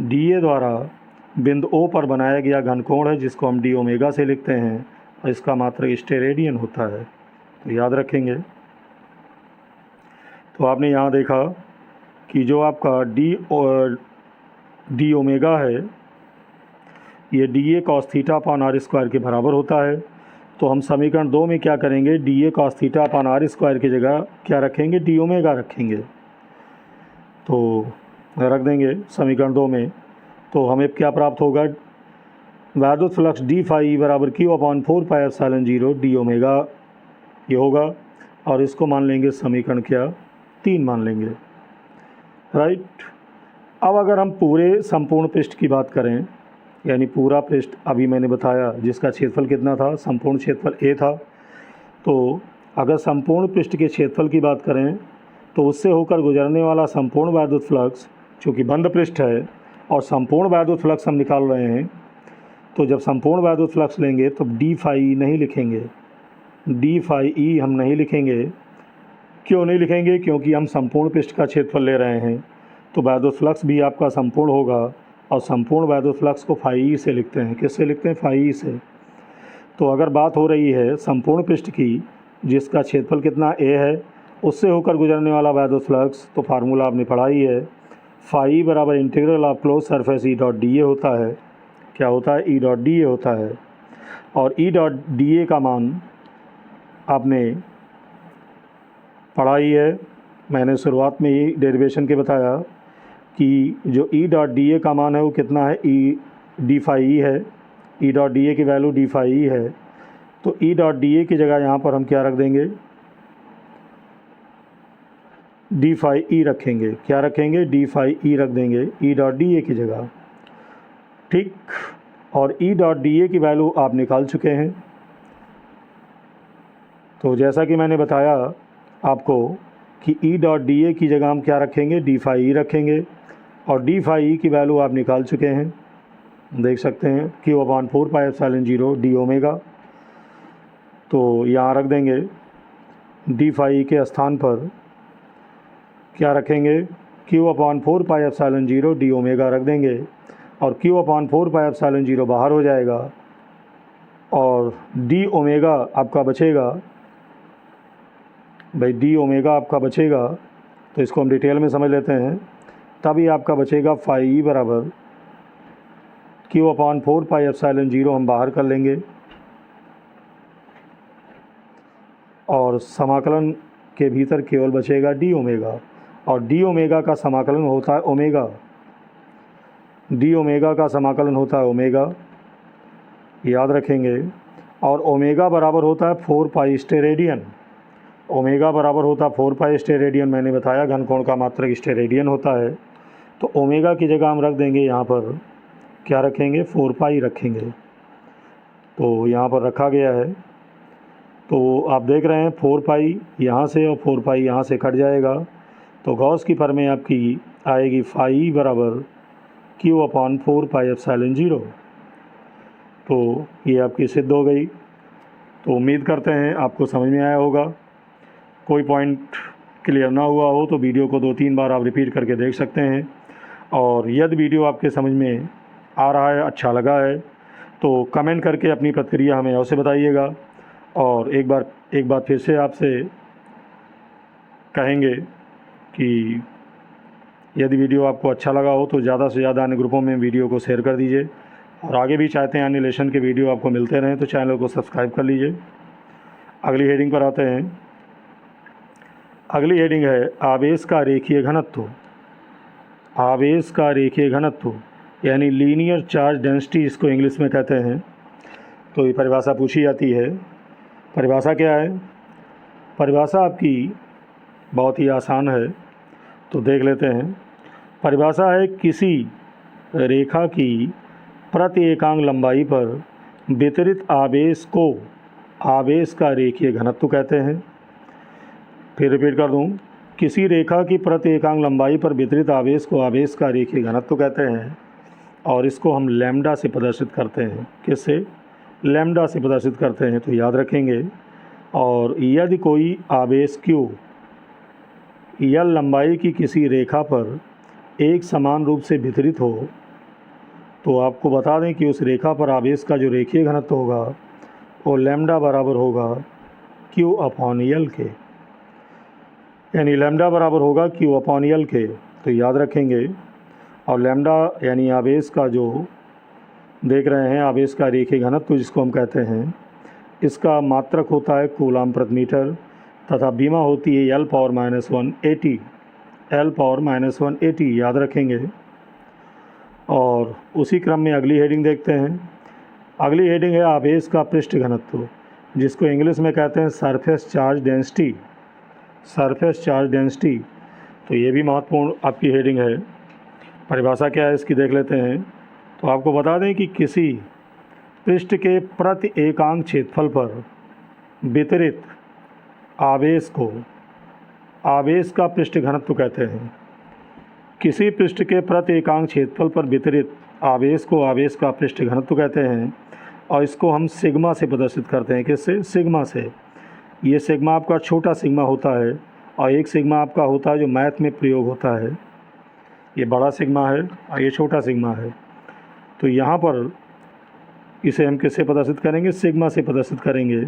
DA द्वारा बिंदु O पर बनाया गया घन कोण है, जिसको हम d ओमेगा से लिखते हैं, और इसका मात्रक स्टेरेडियन होता है। तो याद रखेंगे। तो आपने यहाँ देखा कि जो आपका d ओमेगा है, ये DA cos theta upon R square के बराबर होता है। तो हम समीकरण 2 में क्या करेंगे, DA cos theta upon R square की जगह क्या रखेंगे? d ओमेगा रखेंगे। तो रख देंगे समीकरण 2 में। तो हमें क्या प्राप्त होगा? वैद्युत फ्लक्स d फाई ई बराबर Q upon 4 pi epsilon 0 d omega ये होगा। और इसको मान लेंगे समीकरण क्या? 3 मान लेंगे, राइट। अब अगर हम पूरे संपूर्ण पृष्ठ की बात करें, यानी पूरा पृष्ठ अभी मैंने बताया जिसका क्षेत्रफल कितना था? संपूर्ण क्षेत्रफल A था। तो अगर संपूर्ण पृष्ठ के क्षेत्रफल की बात करें तो उससे होकर गुजरने वाला संपूर्ण वैद्युत फ्लक्स, चूँकि बंद पृष्ठ है और संपूर्ण वैद्युत फ्लक्स हम निकाल रहे हैं, तो जब संपूर्ण वैद्युत फ्लक्स लेंगे तो डी फाई नहीं लिखेंगे, डी फाई ई हम नहीं लिखेंगे। क्यों नहीं लिखेंगे? क्योंकि हम संपूर्ण पृष्ठ का क्षेत्रफल ले रहे हैं, तो वैद्युत फ्लक्स भी आपका संपूर्ण होगा, और संपूर्ण वैद्युत फ्लक्स को फाई ई से लिखते हैं। किससे लिखते हैं? फाई ई से। तो अगर बात हो रही है संपूर्ण पृष्ठ की, जिसका क्षेत्रफल कितना ए है, उससे होकर गुजरने वाला वैद्युत फ्लक्स, तो फार्मूला आपने पढ़ा ही है, फाई बराबर integral of close surface E dot D ए होता है। क्या होता है? ई डॉट डी ए होता है। और ई डॉट डी ए का मान आपने पढ़ा ही है, मैंने शुरुआत में ही डेरिवेशन के बताया कि जो ई डॉट डी ए का मान है वो कितना है? ई डी फाई ई है। ई डॉट डी ए की वैल्यू डी फाई ई है। तो ई डॉट डी ए की जगह यहाँ पर हम क्या रख देंगे? डी फाई ई रखेंगे। क्या रखेंगे? डी फाई ई रख देंगे ई डॉट डी ए की जगह। ठीक। और ई डॉट डी ए की वैल्यू आप निकाल चुके हैं। तो जैसा कि मैंने बताया आपको कि ई डॉट डी ए की जगह हम क्या रखेंगे? डी फाई ई रखेंगे। और डी फाई ई की वैल्यू आप निकाल चुके हैं, देख सकते हैं, Q upon 4 pi epsilon 0 D omega. तो यहाँ रख देंगे डी फाई ई के स्थान पर क्या रखेंगे? Q upon 4 pi epsilon 0 D omega रख देंगे। और क्यू अपॉन 4 पाई एप्सिलॉन 0 बाहर हो जाएगा, और डी ओमेगा आपका बचेगा। भाई डी ओमेगा आपका बचेगा, तो इसको हम डिटेल में समझ लेते हैं। तभी आपका बचेगा फाई ई बराबर क्यू अपॉन 4 पाई एप्सिलॉन 0 हम बाहर कर लेंगे, और समाकलन के भीतर केवल बचेगा डी ओमेगा। और डी ओमेगा का समाकलन होता है ओमेगा, डी ओमेगा का समाकलन होता है ओमेगा, याद रखेंगे। और ओमेगा बराबर होता है 4 पाई स्टेरेडियन। ओमेगा बराबर होता है 4 पाई स्टेरेडियन। मैंने बताया घनकोण का मात्रक स्टेरेडियन होता है। तो ओमेगा की जगह हम रख देंगे, यहाँ पर क्या रखेंगे? 4 पाई रखेंगे। तो यहाँ पर रखा गया है। तो आप देख रहे हैं 4 पाई यहाँ से और 4 पाई यहाँ से कट जाएगा, तो गॉस की प्रमेय आपकी आएगी फाई बराबर क्यू अपॉन 4 पाई एप्सिलॉन 0। तो ये आपकी सिद्ध हो गई। तो उम्मीद करते हैं आपको समझ में आया होगा। कोई पॉइंट क्लियर ना हुआ हो तो वीडियो को 2-3 बार आप रिपीट करके देख सकते हैं। और यदि वीडियो आपके समझ में आ रहा है, अच्छा लगा है, तो कमेंट करके अपनी प्रतिक्रिया हमें अवश्य बताइएगा। और एक बार फिर से आपसे कहेंगे कि यदि वीडियो आपको अच्छा लगा हो तो ज़्यादा से ज़्यादा अन्य ग्रुपों में वीडियो को शेयर कर दीजिए। और आगे भी चाहते हैं अन्य लेसन के वीडियो आपको मिलते रहें तो चैनल को सब्सक्राइब कर लीजिए। अगली हेडिंग पर आते हैं। अगली हेडिंग है आवेश का रेखीय घनत्व। आवेश का रेखीय घनत्व यानी लीनियर चार्ज डेंसिटी, इसको इंग्लिश में कहते हैं। तो ये परिभाषा पूछी जाती है। परिभाषा क्या है? परिभाषा आपकी बहुत ही आसान है, तो देख लेते हैं। परिभाषा है किसी रेखा की प्रति एकांक लंबाई पर वितरित आवेश को आवेश का रेखीय घनत्व कहते हैं। फिर रिपीट कर दूं, किसी रेखा की प्रति एकांक लंबाई पर वितरित आवेश को आवेश का रेखीय घनत्व कहते हैं, और इसको हम लैम्डा से प्रदर्शित करते हैं। किससे? लैम्डा से प्रदर्शित करते हैं, तो याद रखेंगे। और यदि कोई आवेश Q एल लंबाई की किसी रेखा पर एक समान रूप से वितरित हो, तो आपको बता दें कि उस रेखा पर आवेश का जो रेखीय घनत्व होगा वो लैम्डा बराबर होगा Q अपॉन एल के, यानी लैम्डा बराबर होगा Q अपॉन एल के। तो याद रखेंगे। और लैम्डा यानी आवेश का जो देख रहे हैं, आवेश का रेखीय घनत्व जिसको हम कहते हैं, इसका मात्रक होता है कूलाम प्रति मीटर, तथा बीमा होती है L power -1 AT, L power -1 AT, याद रखेंगे। और उसी क्रम में अगली हेडिंग देखते हैं। अगली हेडिंग है आवेश का पृष्ठ घनत्व, जिसको इंग्लिश में कहते हैं surface charge density. Surface charge density, तो ये भी महत्वपूर्ण आपकी हेडिंग है। परिभाषा क्या है इसकी देख लेते हैं। तो आपको बता दें कि किसी पृष्ठ के प्रति एकांक क्षेत्रफल पर वितरित आवेश को आवेश का पृष्ठ घनत्व कहते हैं। किसी पृष्ठ के प्रति एकांक क्षेत्रफल पर वितरित आवेश को आवेश का पृष्ठ घनत्व कहते हैं और इसको हम सिग्मा से प्रदर्शित करते हैं। किससे? सिग्मा से। ये सिग्मा आपका छोटा सिग्मा होता है और एक सिग्मा आपका होता है जो मैथ में प्रयोग होता है। ये बड़ा सिग्मा है और ये छोटा सिग्मा है। तो यहाँ पर इसे हम किससे प्रदर्शित करेंगे? सिग्मा से प्रदर्शित करेंगे।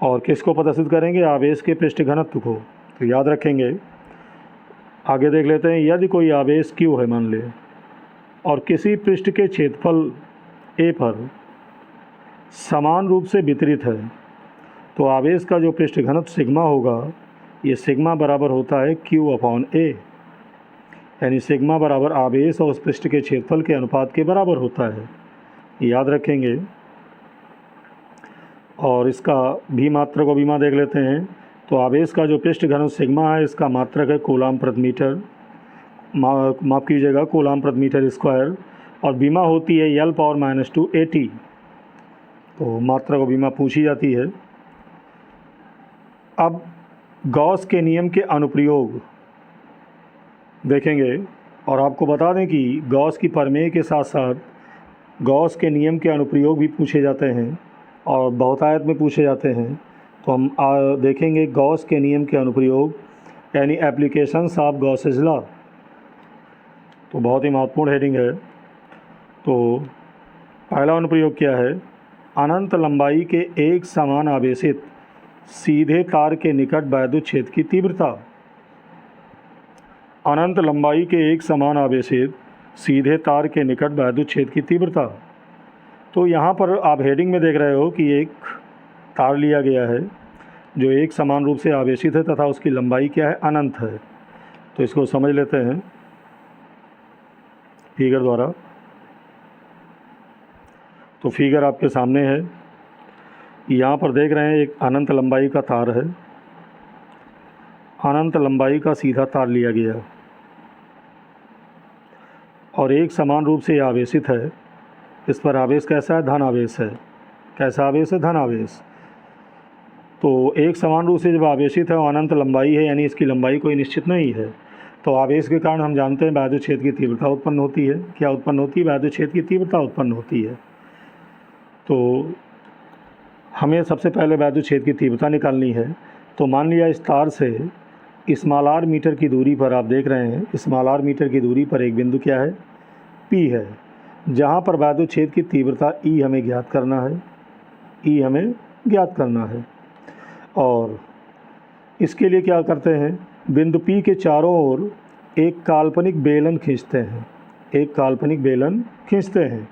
और किसको प्रदर्शित करेंगे? आवेश के पृष्ठ घनत्व को। तो याद रखेंगे। आगे देख लेते हैं। यदि कोई आवेश Q है मान ले और किसी पृष्ठ के क्षेत्रफल A पर समान रूप से वितरित है तो आवेश का जो पृष्ठ घनत्व सिग्मा होगा, ये सिग्मा बराबर होता है Q/A, यानी सिग्मा बराबर आवेश और उस पृष्ठ के क्षेत्रफल के अनुपात के बराबर होता है। याद रखेंगे। और इसका भी मात्रक को बीमा देख लेते हैं। तो आवेश का जो पृष्ठ घनत्व सिग्मा है, इसका मात्रक है कूलाम प्रति मीटर, माफ़ कीजिएगा कूलाम प्रति मीटर स्क्वायर, और बीमा होती है L⁻² AT। तो मात्रक को बीमा पूछी जाती है। अब गॉस के नियम के अनुप्रयोग देखेंगे और आपको बता दें कि गॉस की प्रमेय के साथ साथ गॉस के नियम के अनुप्रयोग भी पूछे जाते हैं और बहुतायत में पूछे जाते हैं। तो हम देखेंगे गॉस के नियम के अनुप्रयोग, यानी एप्लीकेशंस ऑफ गॉसेस लॉ। तो बहुत ही महत्वपूर्ण हेडिंग है। तो पहला अनुप्रयोग क्या है? अनंत लंबाई के एक समान आवेशित सीधे तार के निकट वैद्युत क्षेत्र की तीव्रता। अनंत लंबाई के एक समान आवेशित सीधे तार के निकट वैद्युत क्षेत्र की तीव्रता। तो यहाँ पर आप हेडिंग में देख रहे हो कि एक तार लिया गया है जो एक समान रूप से आवेशित है तथा उसकी लंबाई क्या है? अनंत है। तो इसको समझ लेते हैं फिगर द्वारा। तो फिगर आपके सामने है। यहाँ पर देख रहे हैं एक अनंत लंबाई का तार है। अनंत लंबाई का सीधा तार लिया गया और एक समान रूप से आवेशित है। इस पर आवेश कैसा है? धन आवेश है। कैसा आवेश है? धन आवेश। तो एक समान रूप से जब आवेशित है और अनंत लंबाई है, यानी इसकी लंबाई कोई निश्चित नहीं है, तो आवेश के कारण हम जानते हैं वैद्युत क्षेत्र की तीव्रता उत्पन्न होती है। क्या उत्पन्न होती है? वैद्युत क्षेत्र की तीव्रता उत्पन्न होती है। तो हमें सबसे पहले वैद्युत क्षेत्र की तीव्रता निकालनी है। तो मान लिया इस तार से r मीटर की दूरी पर आप देख रहे हैं, r मीटर की दूरी पर एक बिंदु क्या है? P है, जहाँ पर वैद्युत क्षेत्र की तीव्रता E हमें ज्ञात करना है। E हमें ज्ञात करना है। और इसके लिए क्या करते हैं? बिंदु P के चारों ओर एक काल्पनिक बेलन खींचते हैं। एक काल्पनिक बेलन खींचते हैं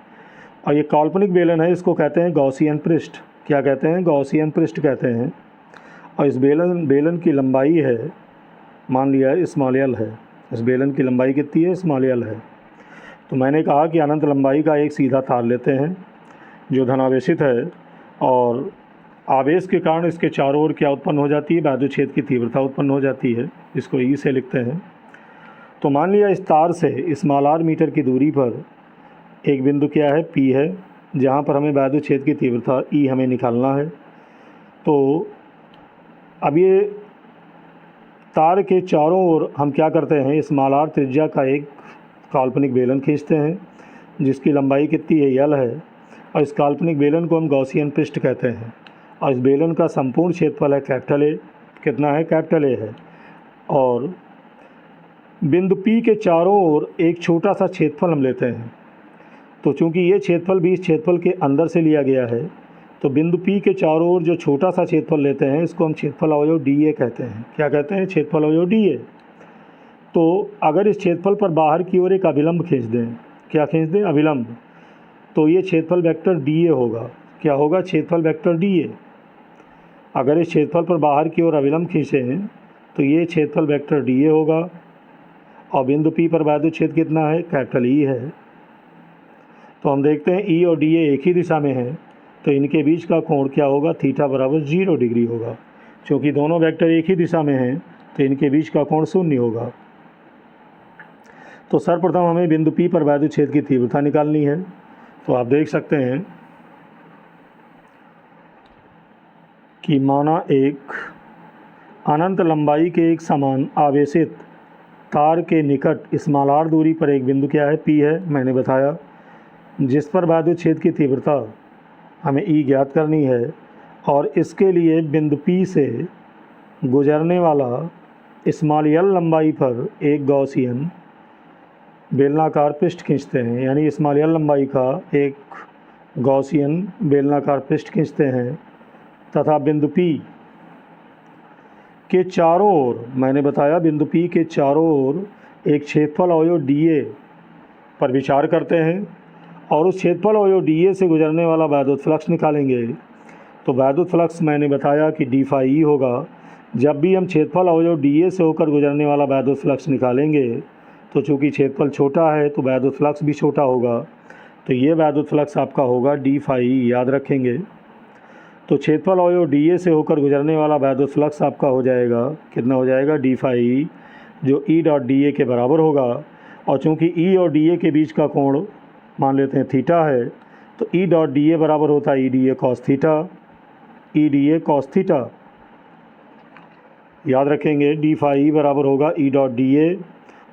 और ये काल्पनिक बेलन है, इसको कहते हैं गॉसियन पृष्ठ। क्या कहते हैं? गॉसियन पृष्ठ कहते हैं। और इस बेलन की लंबाई है, मान लिया l है। इस बेलन की लंबाई कितनी है? l है। तो मैंने कहा कि अनंत लंबाई का एक सीधा तार लेते हैं जो धनावेशित है और आवेश के कारण इसके चारों ओर क्या उत्पन्न हो जाती है? वैद्युत क्षेत्र की तीव्रता उत्पन्न हो जाती है। इसको E से लिखते हैं। तो मान लिया इस तार से r मीटर की दूरी पर एक बिंदु क्या है? P है, जहाँ पर हमें वैद्युत क्षेत्र की तीव्रता E हमें निकालना है। तो अब ये तार के चारों ओर हम क्या करते हैं? इस r त्रिज्या का एक काल्पनिक बेलन खींचते हैं जिसकी लंबाई कितनी है? L है। और इस काल्पनिक बेलन को हम गॉसियन पृष्ठ कहते हैं। और इस बेलन का संपूर्ण क्षेत्रफल है A। कितना है? A है। और बिंदु P के चारों ओर एक छोटा सा क्षेत्रफल हम लेते हैं। तो चूंकि ये क्षेत्रफल भी इस क्षेत्रफल के अंदर से लिया गया है, तो बिंदु P के चारों ओर जो छोटा सा क्षेत्रफल लेते हैं, इसको हम क्षेत्रफल अवयव dA कहते हैं। क्या कहते हैं? क्षेत्रफल अवयव dA। तो अगर इस क्षेत्रफल पर बाहर की ओर एक अभिलंब खींच दें, क्या खींच दें? अभिलंब। तो ये क्षेत्रफल वेक्टर dA होगा। क्या होगा? क्षेत्रफल वेक्टर dA। अगर इस क्षेत्रफल पर बाहर की ओर अभिलंब खींचें तो ये क्षेत्रफल वेक्टर dA होगा। और बिंदु P पर वैद्युत क्षेत्र कितना है? E है। तो हम देखते हैं E और dA एक ही दिशा में हैं, तो इनके बीच का कोण क्या होगा? थीटा बराबर 0 डिग्री होगा। क्योंकि दोनों वेक्टर एक ही दिशा में हैं तो इनके बीच का कोण 0 होगा। तो सर्वप्रथम हमें बिंदु P पर वैद्युत क्षेत्र की तीव्रता निकालनी है। तो आप देख सकते हैं कि माना एक अनंत लंबाई के एक समान आवेशित तार के निकट स्मॉल r दूरी पर एक बिंदु क्या है, P है, मैंने बताया, जिस पर वैद्युत छेद की तीव्रता हमें E ज्ञात करनी है और इसके लिए बिंदु P से गुजरने वाला स्मॉल l लंबाई पर एक गॉसियन बेलनाकार पृष्ठ खींचते हैं। यानी स्मॉल l लंबाई का एक गॉसियन बेलनाकार पृष्ठ खींचते हैं तथा बिंदु P के चारों ओर, मैंने बताया बिंदु P के चारों ओर एक क्षेत्रफल अवयव dA पर विचार करते हैं और उस क्षेत्रफल अवयव dA से गुजरने वाला वैद्युत फ्लक्स निकालेंगे। तो वैद्युत फ्लक्स मैंने बताया कि d फाई E होगा। जब भी हम क्षेत्रफल अवयव dA से होकर गुजरने वाला वैद्युत फ्लक्स निकालेंगे तो चूँकि क्षेत्रफल छोटा है तो वैद्युत फ्लक्स भी छोटा होगा, तो ये वैद्युत फ्लक्स आपका होगा d फाई E, याद रखेंगे। तो क्षेत्रफल अवयव dA से होकर गुजरने वाला वैद्युत फ्लक्स आपका हो जाएगा, कितना हो जाएगा, d फाई E, जो E डॉट dA के बराबर होगा। और चूँकि E और dA के बीच का कोण मान लेते हैं थीटा है, तो E डॉट dA बराबर होता है E dA cos theta, E dA cos theta, याद रखेंगे। d फाई E बराबर होगा E डॉट dA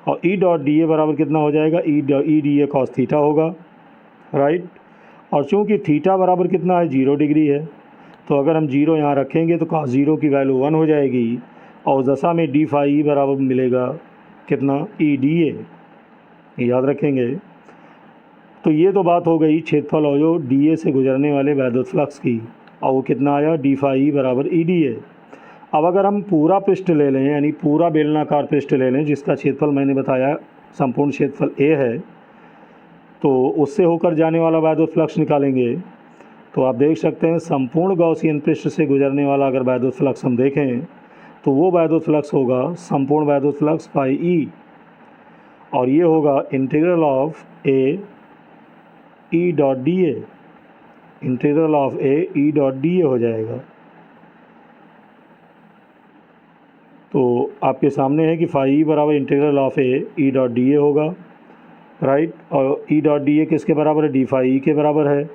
और E डॉट dA बराबर कितना हो जाएगा, E dA cos थीटा होगा, राइट। और चूँकि थीटा बराबर कितना है, 0 डिग्री है, तो अगर हम 0 यहाँ रखेंगे तो cos 0 की वैल्यू 1 हो जाएगी और उस दशा में d फाई E बराबर मिलेगा कितना, E dA, याद रखेंगे। तो ये तो बात हो गई क्षेत्रफल अवयव dA से गुजरने वाले वैद्युत फ्लक्स की, और वो कितना आया, d फाई E बराबर E dA। अब अगर हम पूरा पृष्ठ ले लें, यानी पूरा बेलनाकार पृष्ठ ले लें जिसका क्षेत्रफल मैंने बताया संपूर्ण क्षेत्रफल A है, तो उससे होकर जाने वाला वैद्युत फ्लक्स निकालेंगे। तो आप देख सकते हैं संपूर्ण गॉसियन पृष्ठ से गुजरने वाला अगर वैद्युत फ्लक्स हम देखें तो वो वैद्युत फ्लक्स होगा संपूर्ण वैद्युत फ्लक्स फाई E, और ये होगा integral of A E dot dA, integral of A E dot dA हो जाएगा। तो आपके सामने है कि फाई E बराबर integral of A E dot dA होगा, राइट। और E डॉट dA किसके बराबर है, d फाई E के बराबर है।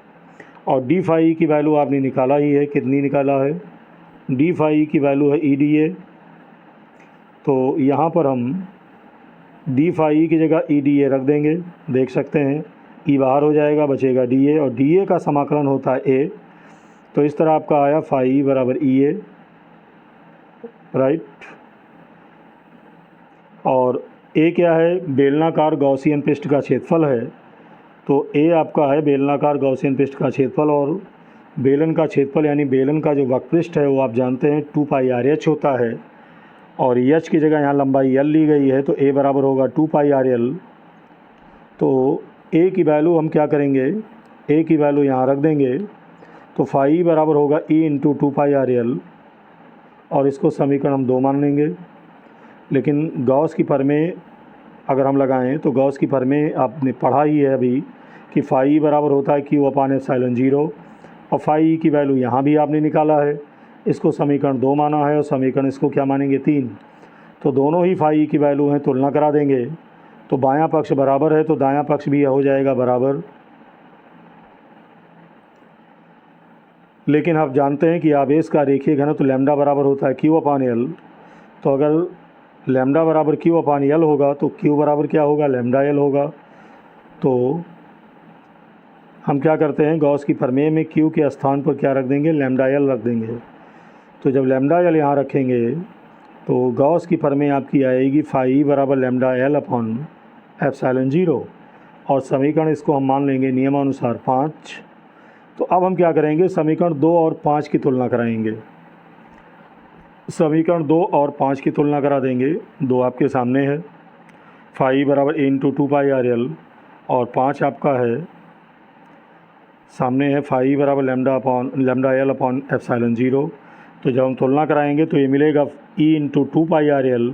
और d फाई E की वैल्यू आपने निकाला ही है, कितनी निकाला है, d फाई E की वैल्यू है E dA। तो यहाँ पर हम d फाई E की जगह E dA रख देंगे, देख सकते हैं E बाहर हो जाएगा, बचेगा dA, और dA का समाकलन होता है A। तो इस तरह आपका आया फाई E बराबर EA, राइट। और A क्या है, बेलनाकार गॉसियन पृष्ठ का क्षेत्रफल है, तो A आपका है बेलनाकार गॉसियन पृष्ठ का क्षेत्रफल। और बेलन का क्षेत्रफल यानी बेलन का जो वक्रपृष्ठ है वो आप जानते हैं 2 पाई RH होता है, और H की जगह यहाँ लंबाई L ली गई है, तो A बराबर होगा 2 पाई RL। तो A की वैल्यू हम क्या करेंगे, A की वैल्यू यहाँ रख देंगे, तो फाई E बराबर होगा E इंटू 2 पाई RL, और इसको समीकरण हम 2 मान लेंगे। लेकिन गॉस की प्रमेय अगर हम लगाएं तो गॉस की प्रमेय आपने पढ़ा ही है अभी कि फाई E बराबर होता है Q अपान एप्सिलॉन 0, और फाई E की वैल्यू यहाँ भी आपने निकाला है, इसको समीकरण 2 माना है और समीकरण इसको क्या मानेंगे, 3। तो दोनों ही फाई E की वैल्यू हैं, तुलना करा देंगे तो बायां पक्ष बराबर है तो दायां पक्ष भी हो जाएगा बराबर। लेकिन आप जानते हैं कि आवेश का रेखीय घनत्व लैम्डा बराबर होता है Q अपान L, तो अगर लैम्डा बराबर Q अपान L होगा तो Q बराबर क्या होगा, लैम्डा L होगा। तो हम क्या करते हैं, गॉस की प्रमेय में Q के स्थान पर क्या रख देंगे, लैम्डा L रख देंगे। तो जब लैम्डा L यहाँ रखेंगे तो गॉस की प्रमेय आपकी आएगी फाई E बराबर लैम्डा L अपान एप्सिलॉन 0, और समीकरण इसको हम मान लेंगे नियमानुसार 5। तो अब हम क्या करेंगे, समीकरण 2 और 5 की तुलना कराएंगे। समीकरण 2 और 5 की तुलना करा देंगे। 2 आपके सामने है, फाई बराबर A इंटू 2 पाई RL, और 5 आपका है सामने है फाई बराबर लैम्डा L अपॉन एप्सिलॉन 0। तो जब हम तुलना कराएंगे तो ये मिलेगा E इंटू 2 पाई RL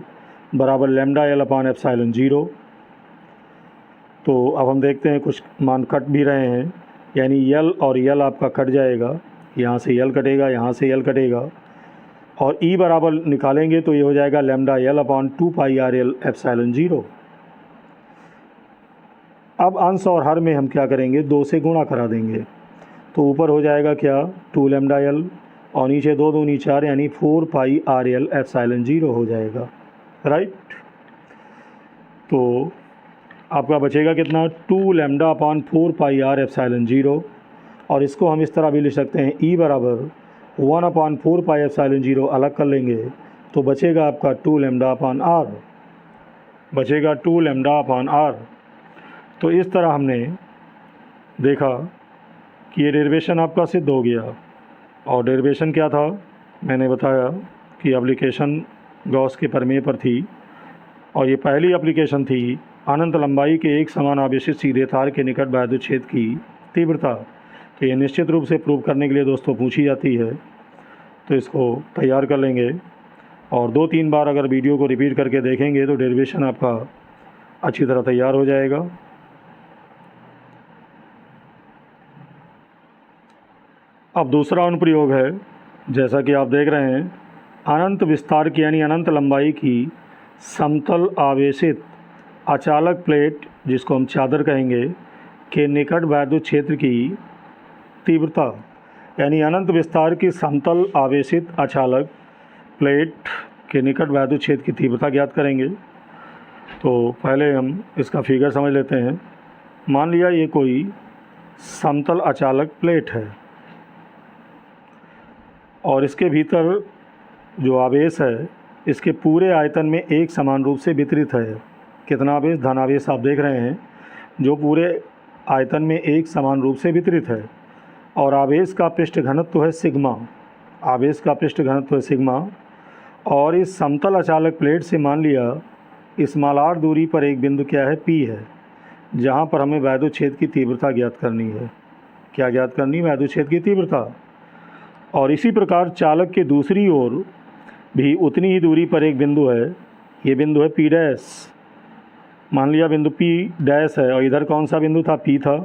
बराबर लैम्डा L अपॉन एप्सिलॉन 0। तो अब हम देखते हैं कुछ मान कट भी रहे हैं, यानी L और L आपका कट जाएगा, यहाँ से L कटेगा, यहाँ से L कटेगा, और E बराबर निकालेंगे तो ये हो जाएगा लैम्डा L अपॉन 2 पाई RL एप्सिलॉन 0। अब अंश और हर में हम क्या करेंगे, 2 से गुणा करा देंगे, तो ऊपर हो जाएगा क्या, 2 लैम्डा L, और नीचे 2 दूनी 4 यानी 4 पाई आर एल एप्सिलॉन 0 हो जाएगा, राइट। तो आपका बचेगा कितना, 2 lambda upon 4 pi R epsilon 0, और इसको हम इस तरह भी लिख सकते हैं ई बराबर 1 अपॉन 4 पाई एप्सिलॉन 0 अलग कर लेंगे तो बचेगा आपका 2 लैम्डा अपॉन आर, बचेगा 2 लैम्डा अपॉन आर। तो इस तरह हमने देखा कि ये डेरिवेशन आपका सिद्ध हो गया। और डेरिवेशन क्या था, मैंने बताया कि एप्लीकेशन गॉस के प्रमेय पर थी, और ये पहली एप्लीकेशन थी अनंत लंबाई के एक समान आवेशित सीधे तार के निकट वैद्युत क्षेत्र की तीव्रता। तो ये निश्चित रूप से प्रूव करने के लिए दोस्तों पूछी जाती है, तो इसको तैयार कर लेंगे और 2-3 बार अगर वीडियो को रिपीट करके देखेंगे तो डेरिवेशन आपका अच्छी तरह तैयार हो जाएगा। अब दूसरा अनुप्रयोग है, जैसा कि आप देख रहे हैं, अनंत विस्तार की यानी अनंत लंबाई की समतल आवेशित अचालक प्लेट, जिसको हम चादर कहेंगे, के निकट वैद्युत क्षेत्र की तीव्रता, यानी अनंत विस्तार की समतल आवेशित अचालक प्लेट के निकट वैद्युत क्षेत्र की तीव्रता ज्ञात करेंगे। तो पहले हम इसका फिगर समझ लेते हैं। मान लिया ये कोई समतल अचालक प्लेट है और इसके भीतर जो आवेश है इसके पूरे आयतन में एक समान रूप से वितरित है। कितना आवेश, धनावेश आप देख रहे हैं, जो पूरे आयतन में एक समान रूप से वितरित है। और आवेश का पृष्ठ घनत्व है सिग्मा, आवेश का पृष्ठ घनत्व है सिग्मा। और इस समतल अचालक प्लेट से मान लिया स्मॉल r दूरी पर एक बिंदु क्या है, P है, जहाँ पर हमें वैद्युत क्षेत्र की तीव्रता ज्ञात करनी है। क्या ज्ञात करनी, वैद्युत क्षेत्र की तीव्रता। और इसी प्रकार चालक के दूसरी ओर भी उतनी ही दूरी पर एक बिंदु है, ये बिंदु है P डैश। मान लिया बिंदु P डैश है और इधर कौन सा बिंदु था, P था।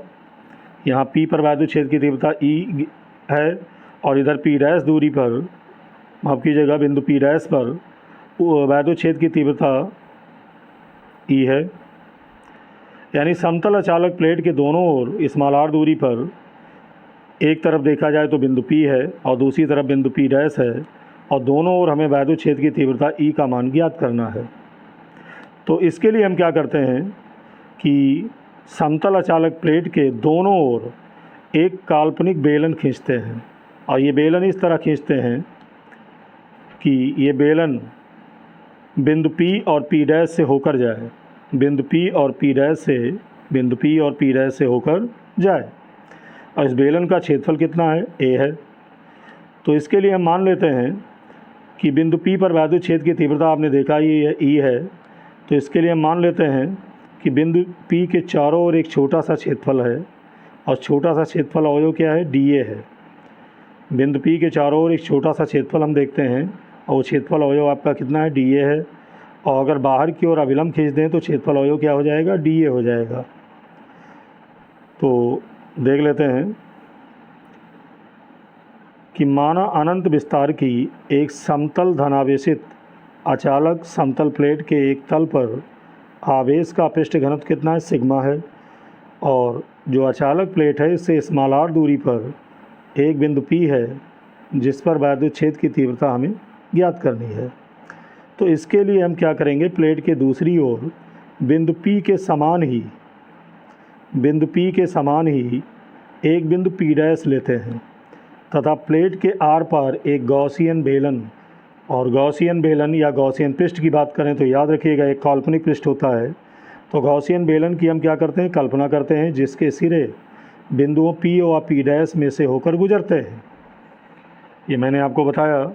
यहाँ P पर वैद्युत क्षेत्र की तीव्रता E है और इधर P डैश दूरी पर, माफ़ कीजिएगा, बिंदु P डैश पर वैद्युत क्षेत्र की तीव्रता E है। यानी समतल अचालक प्लेट के दोनों ओर स्मॉल r दूरी पर एक तरफ देखा जाए तो बिंदु P है और दूसरी तरफ बिंदु P डैश है, और दोनों ओर हमें वैद्युत क्षेत्र की तीव्रता E का मान ज्ञात करना है। तो इसके लिए हम क्या करते हैं कि समतल अचालक प्लेट के दोनों ओर एक काल्पनिक बेलन खींचते हैं, और ये बेलन इस तरह खींचते हैं कि ये बेलन बिंदु P और P डैश से होकर जाए, बिंदु P और P डैश से, बिंदु P और P डैश से होकर जाए। और इस बेलन का क्षेत्रफल कितना है, A है। तो इसके लिए हम मान लेते हैं कि बिंदु P पर वैद्युत क्षेत्र की तीव्रता आपने देखा ये E है। तो इसके लिए हम मान लेते हैं कि बिंदु P के चारों ओर एक छोटा सा क्षेत्रफल है, और छोटा सा क्षेत्रफल अवयव क्या है, dA है। बिंदु P के चारों ओर एक छोटा सा क्षेत्रफल हम देखते हैं, और वो क्षेत्रफल अवयव आपका कितना है, dA है। और अगर बाहर की ओर अभिलंब खींच दें तो क्षेत्रफल अवयव क्या हो जाएगा, dA हो जाएगा। तो देख लेते हैं कि माना अनंत विस्तार की एक समतल धनावेशित अचालक समतल प्लेट के एक तल पर आवेश का पृष्ठ घनत्व कितना है, सिग्मा है। और जो अचालक प्लेट है इससे स्मॉल r दूरी पर एक बिंदु P है, जिस पर वैद्युत क्षेत्र की तीव्रता हमें ज्ञात करनी है। तो इसके लिए हम क्या करेंगे, प्लेट के दूसरी ओर बिंदु P के समान ही, बिंदु P के समान ही एक बिंदु P डैश लेते हैं, तथा प्लेट के आर पार एक गॉसियन बेलन, और गॉसियन बेलन या गॉसियन पृष्ठ की बात करें तो याद रखिएगा एक काल्पनिक पृष्ठ होता है। तो गॉसियन बेलन की हम क्या करते हैं, कल्पना करते हैं, जिसके सिरे बिंदुओं P और P डैश में से होकर गुजरते हैं। ये मैंने आपको बताया।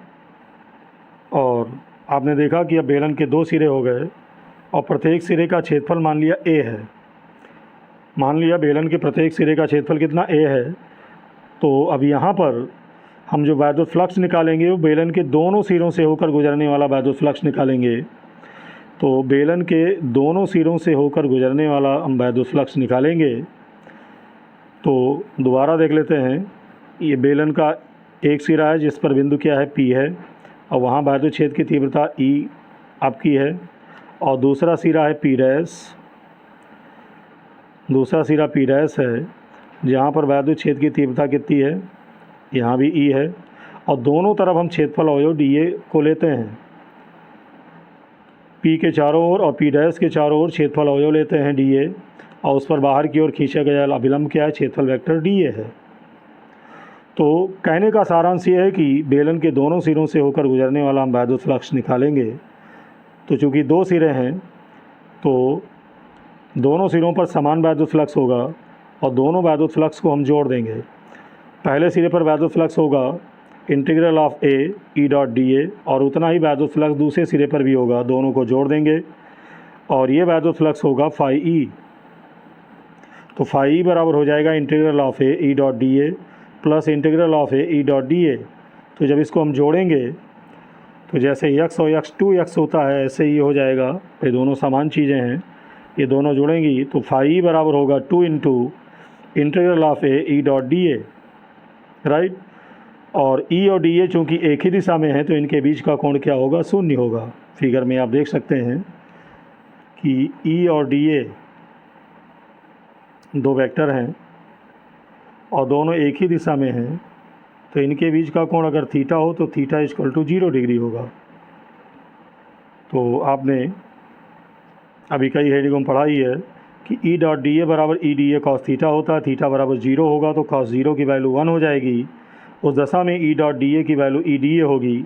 और आपने देखा कि अब बेलन के 2 सिरे हो गए और प्रत्येक सिरे का क्षेत्रफल मान लिया A है। मान लिया बेलन के प्रत्येक सिरे का क्षेत्रफल कितना, A है। तो अब यहाँ पर हम जो वैद्युत फ्लक्स निकालेंगे वो बेलन के दोनों सिरों से होकर गुजरने वाला वैद्युत फ्लक्स निकालेंगे। तो बेलन के दोनों सिरों से होकर गुजरने वाला हम वैद्युत फ्लक्स निकालेंगे। तो दोबारा देख लेते हैं, ये बेलन का एक सिरा है जिस पर बिंदु क्या है, P है, और वहाँ वैद्युत क्षेत्र की तीव्रता E आपकी है। और दूसरा सिरा है P डैश, दूसरा सिरा P डैश है, जहाँ पर वैद्युत क्षेत्र की तीव्रता कितनी है, यहाँ भी E है। और दोनों तरफ हम क्षेत्रफल अवयव DA को लेते हैं। P के चारों ओर और P डैश के चारों ओर क्षेत्रफल अवयव लेते हैं DA, और उस पर बाहर की ओर खींचा गया अभिलंब क्या है, क्षेत्रफल वेक्टर DA है। तो कहने का सारांश ये है कि बेलन के दोनों सिरों से होकर गुजरने वाला हम वैद्युत फ्लक्स निकालेंगे। तो चूँकि दो सिरे हैं तो दोनों सिरों पर समान वैद्युत फ्लक्स होगा और दोनों वैद्युत फ्लक्स को हम जोड़ देंगे। पहले सिरे पर वैद्युत फ्लक्स होगा integral of A E dot DA, और उतना ही वैद्युत फ्लक्स दूसरे सिरे पर भी होगा, दोनों को जोड़ देंगे और ये वैद्युत फ्लक्स होगा फाई E। तो फाई E बराबर हो जाएगा integral of A E dot DA plus integral of A E dot DA। तो जब इसको हम जोड़ेंगे तो जैसे x और x 2x होता है ऐसे ही हो जाएगा। ये दोनों समान चीज़ें हैं, ये दोनों जुड़ेंगी तो फाई E बराबर होगा 2 into integral of A E dot DA, right. और E और DA चूँकि एक ही दिशा में है तो इनके बीच का कोण क्या होगा, शून्य होगा। फिगर में आप देख सकते हैं कि E और DA दो वेक्टर हैं और दोनों एक ही दिशा में हैं, तो इनके बीच का कोण अगर थीटा हो तो थीटा इक्वल टू 0 डिग्री होगा। तो आपने अभी कई हेडिंग में पढ़ा ही है कि E डॉट DA बराबर E DA कॉस थीटा होता है। थीटा बराबर 0 होगा तो कॉस 0 की वैल्यू 1 हो जाएगी। उस दशा में E डॉट DA की वैल्यू E DA होगी,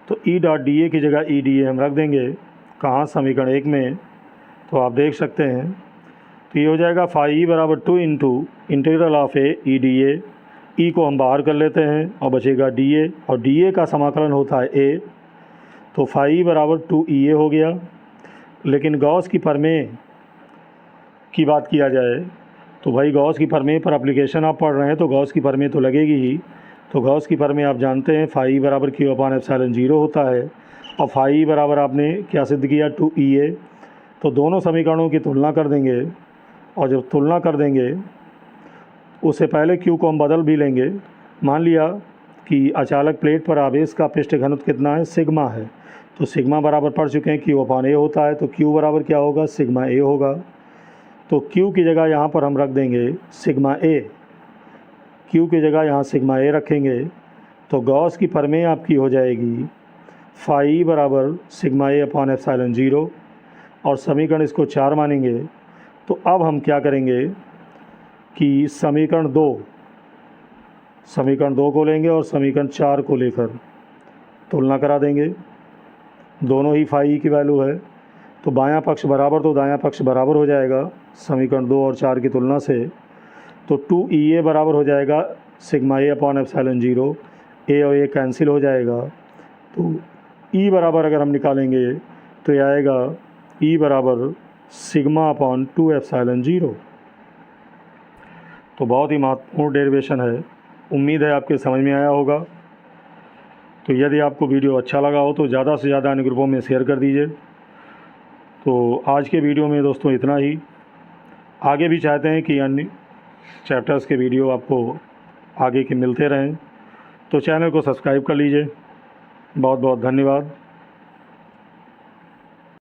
तो E डॉट DA की जगह E DA हम रख देंगे कहाँ, समीकरण 1 में। तो आप देख सकते हैं तो ये हो जाएगा फाई E बराबर 2 into integral of A E DA। E को हम बाहर कर लेते हैं और बचेगा DA, और DA का समाकलन होता है A, तो फाई E बराबर 2EA हो गया। लेकिन गॉस की प्रमेय की बात किया जाए तो भाई गॉस की प्रमेय पर एप्लीकेशन आप पढ़ रहे हैं तो गॉस की प्रमेय तो लगेगी ही। तो गॉस की प्रमेय आप जानते हैं फाई E बराबर Q अपान एप्सिलॉन 0 होता है, और फाई E बराबर आपने क्या सिद्ध किया, 2EA। तो दोनों समीकरणों की तुलना कर देंगे, और जब तुलना कर देंगे उससे पहले Q को हम बदल भी लेंगे। मान लिया कि अचालक प्लेट पर आवेश का पृष्ठ घनत्व कितना है, सिग्मा है। तो सिग्मा बराबर पढ़ चुके हैं Q अपान A होता है, तो Q बराबर क्या होगा, सिग्मा A होगा। तो Q की जगह यहाँ पर हम रख देंगे सिग्मा A, Q की जगह यहाँ सिग्मा A रखेंगे। तो गॉस की प्रमेय आपकी हो जाएगी फाई E बराबर सिग्मा A अपान एप्सिलॉन 0, और समीकरण इसको 4 मानेंगे। तो अब हम क्या करेंगे कि समीकरण 2 को लेंगे और समीकरण 4 को लेकर तुलना करा देंगे। दोनों ही फाई E की वैल्यू है, तो बायां पक्ष बराबर तो दायां पक्ष बराबर हो जाएगा समीकरण 2 और 4 की तुलना से। तो 2EA बराबर हो जाएगा sigma A upon epsilon 0, A और A कैंसिल हो जाएगा। तो E बराबर अगर हम निकालेंगे तो ये आएगा E बराबर सिग्मा अपॉन 2 एप्सिलॉन 0। तो बहुत ही महत्वपूर्ण डेरिवेशन है। उम्मीद है आपके समझ में आया होगा। तो यदि आपको वीडियो अच्छा लगा हो तो ज़्यादा से ज़्यादा अन्य ग्रुपों में शेयर कर दीजिए। तो आज के वीडियो में दोस्तों इतना ही। आगे भी चाहते हैं कि अन्य चैप्टर्स के वीडियो आपको आगे के मिलते रहें, तो चैनल को सब्सक्राइब कर लीजिए। बहुत बहुत धन्यवाद।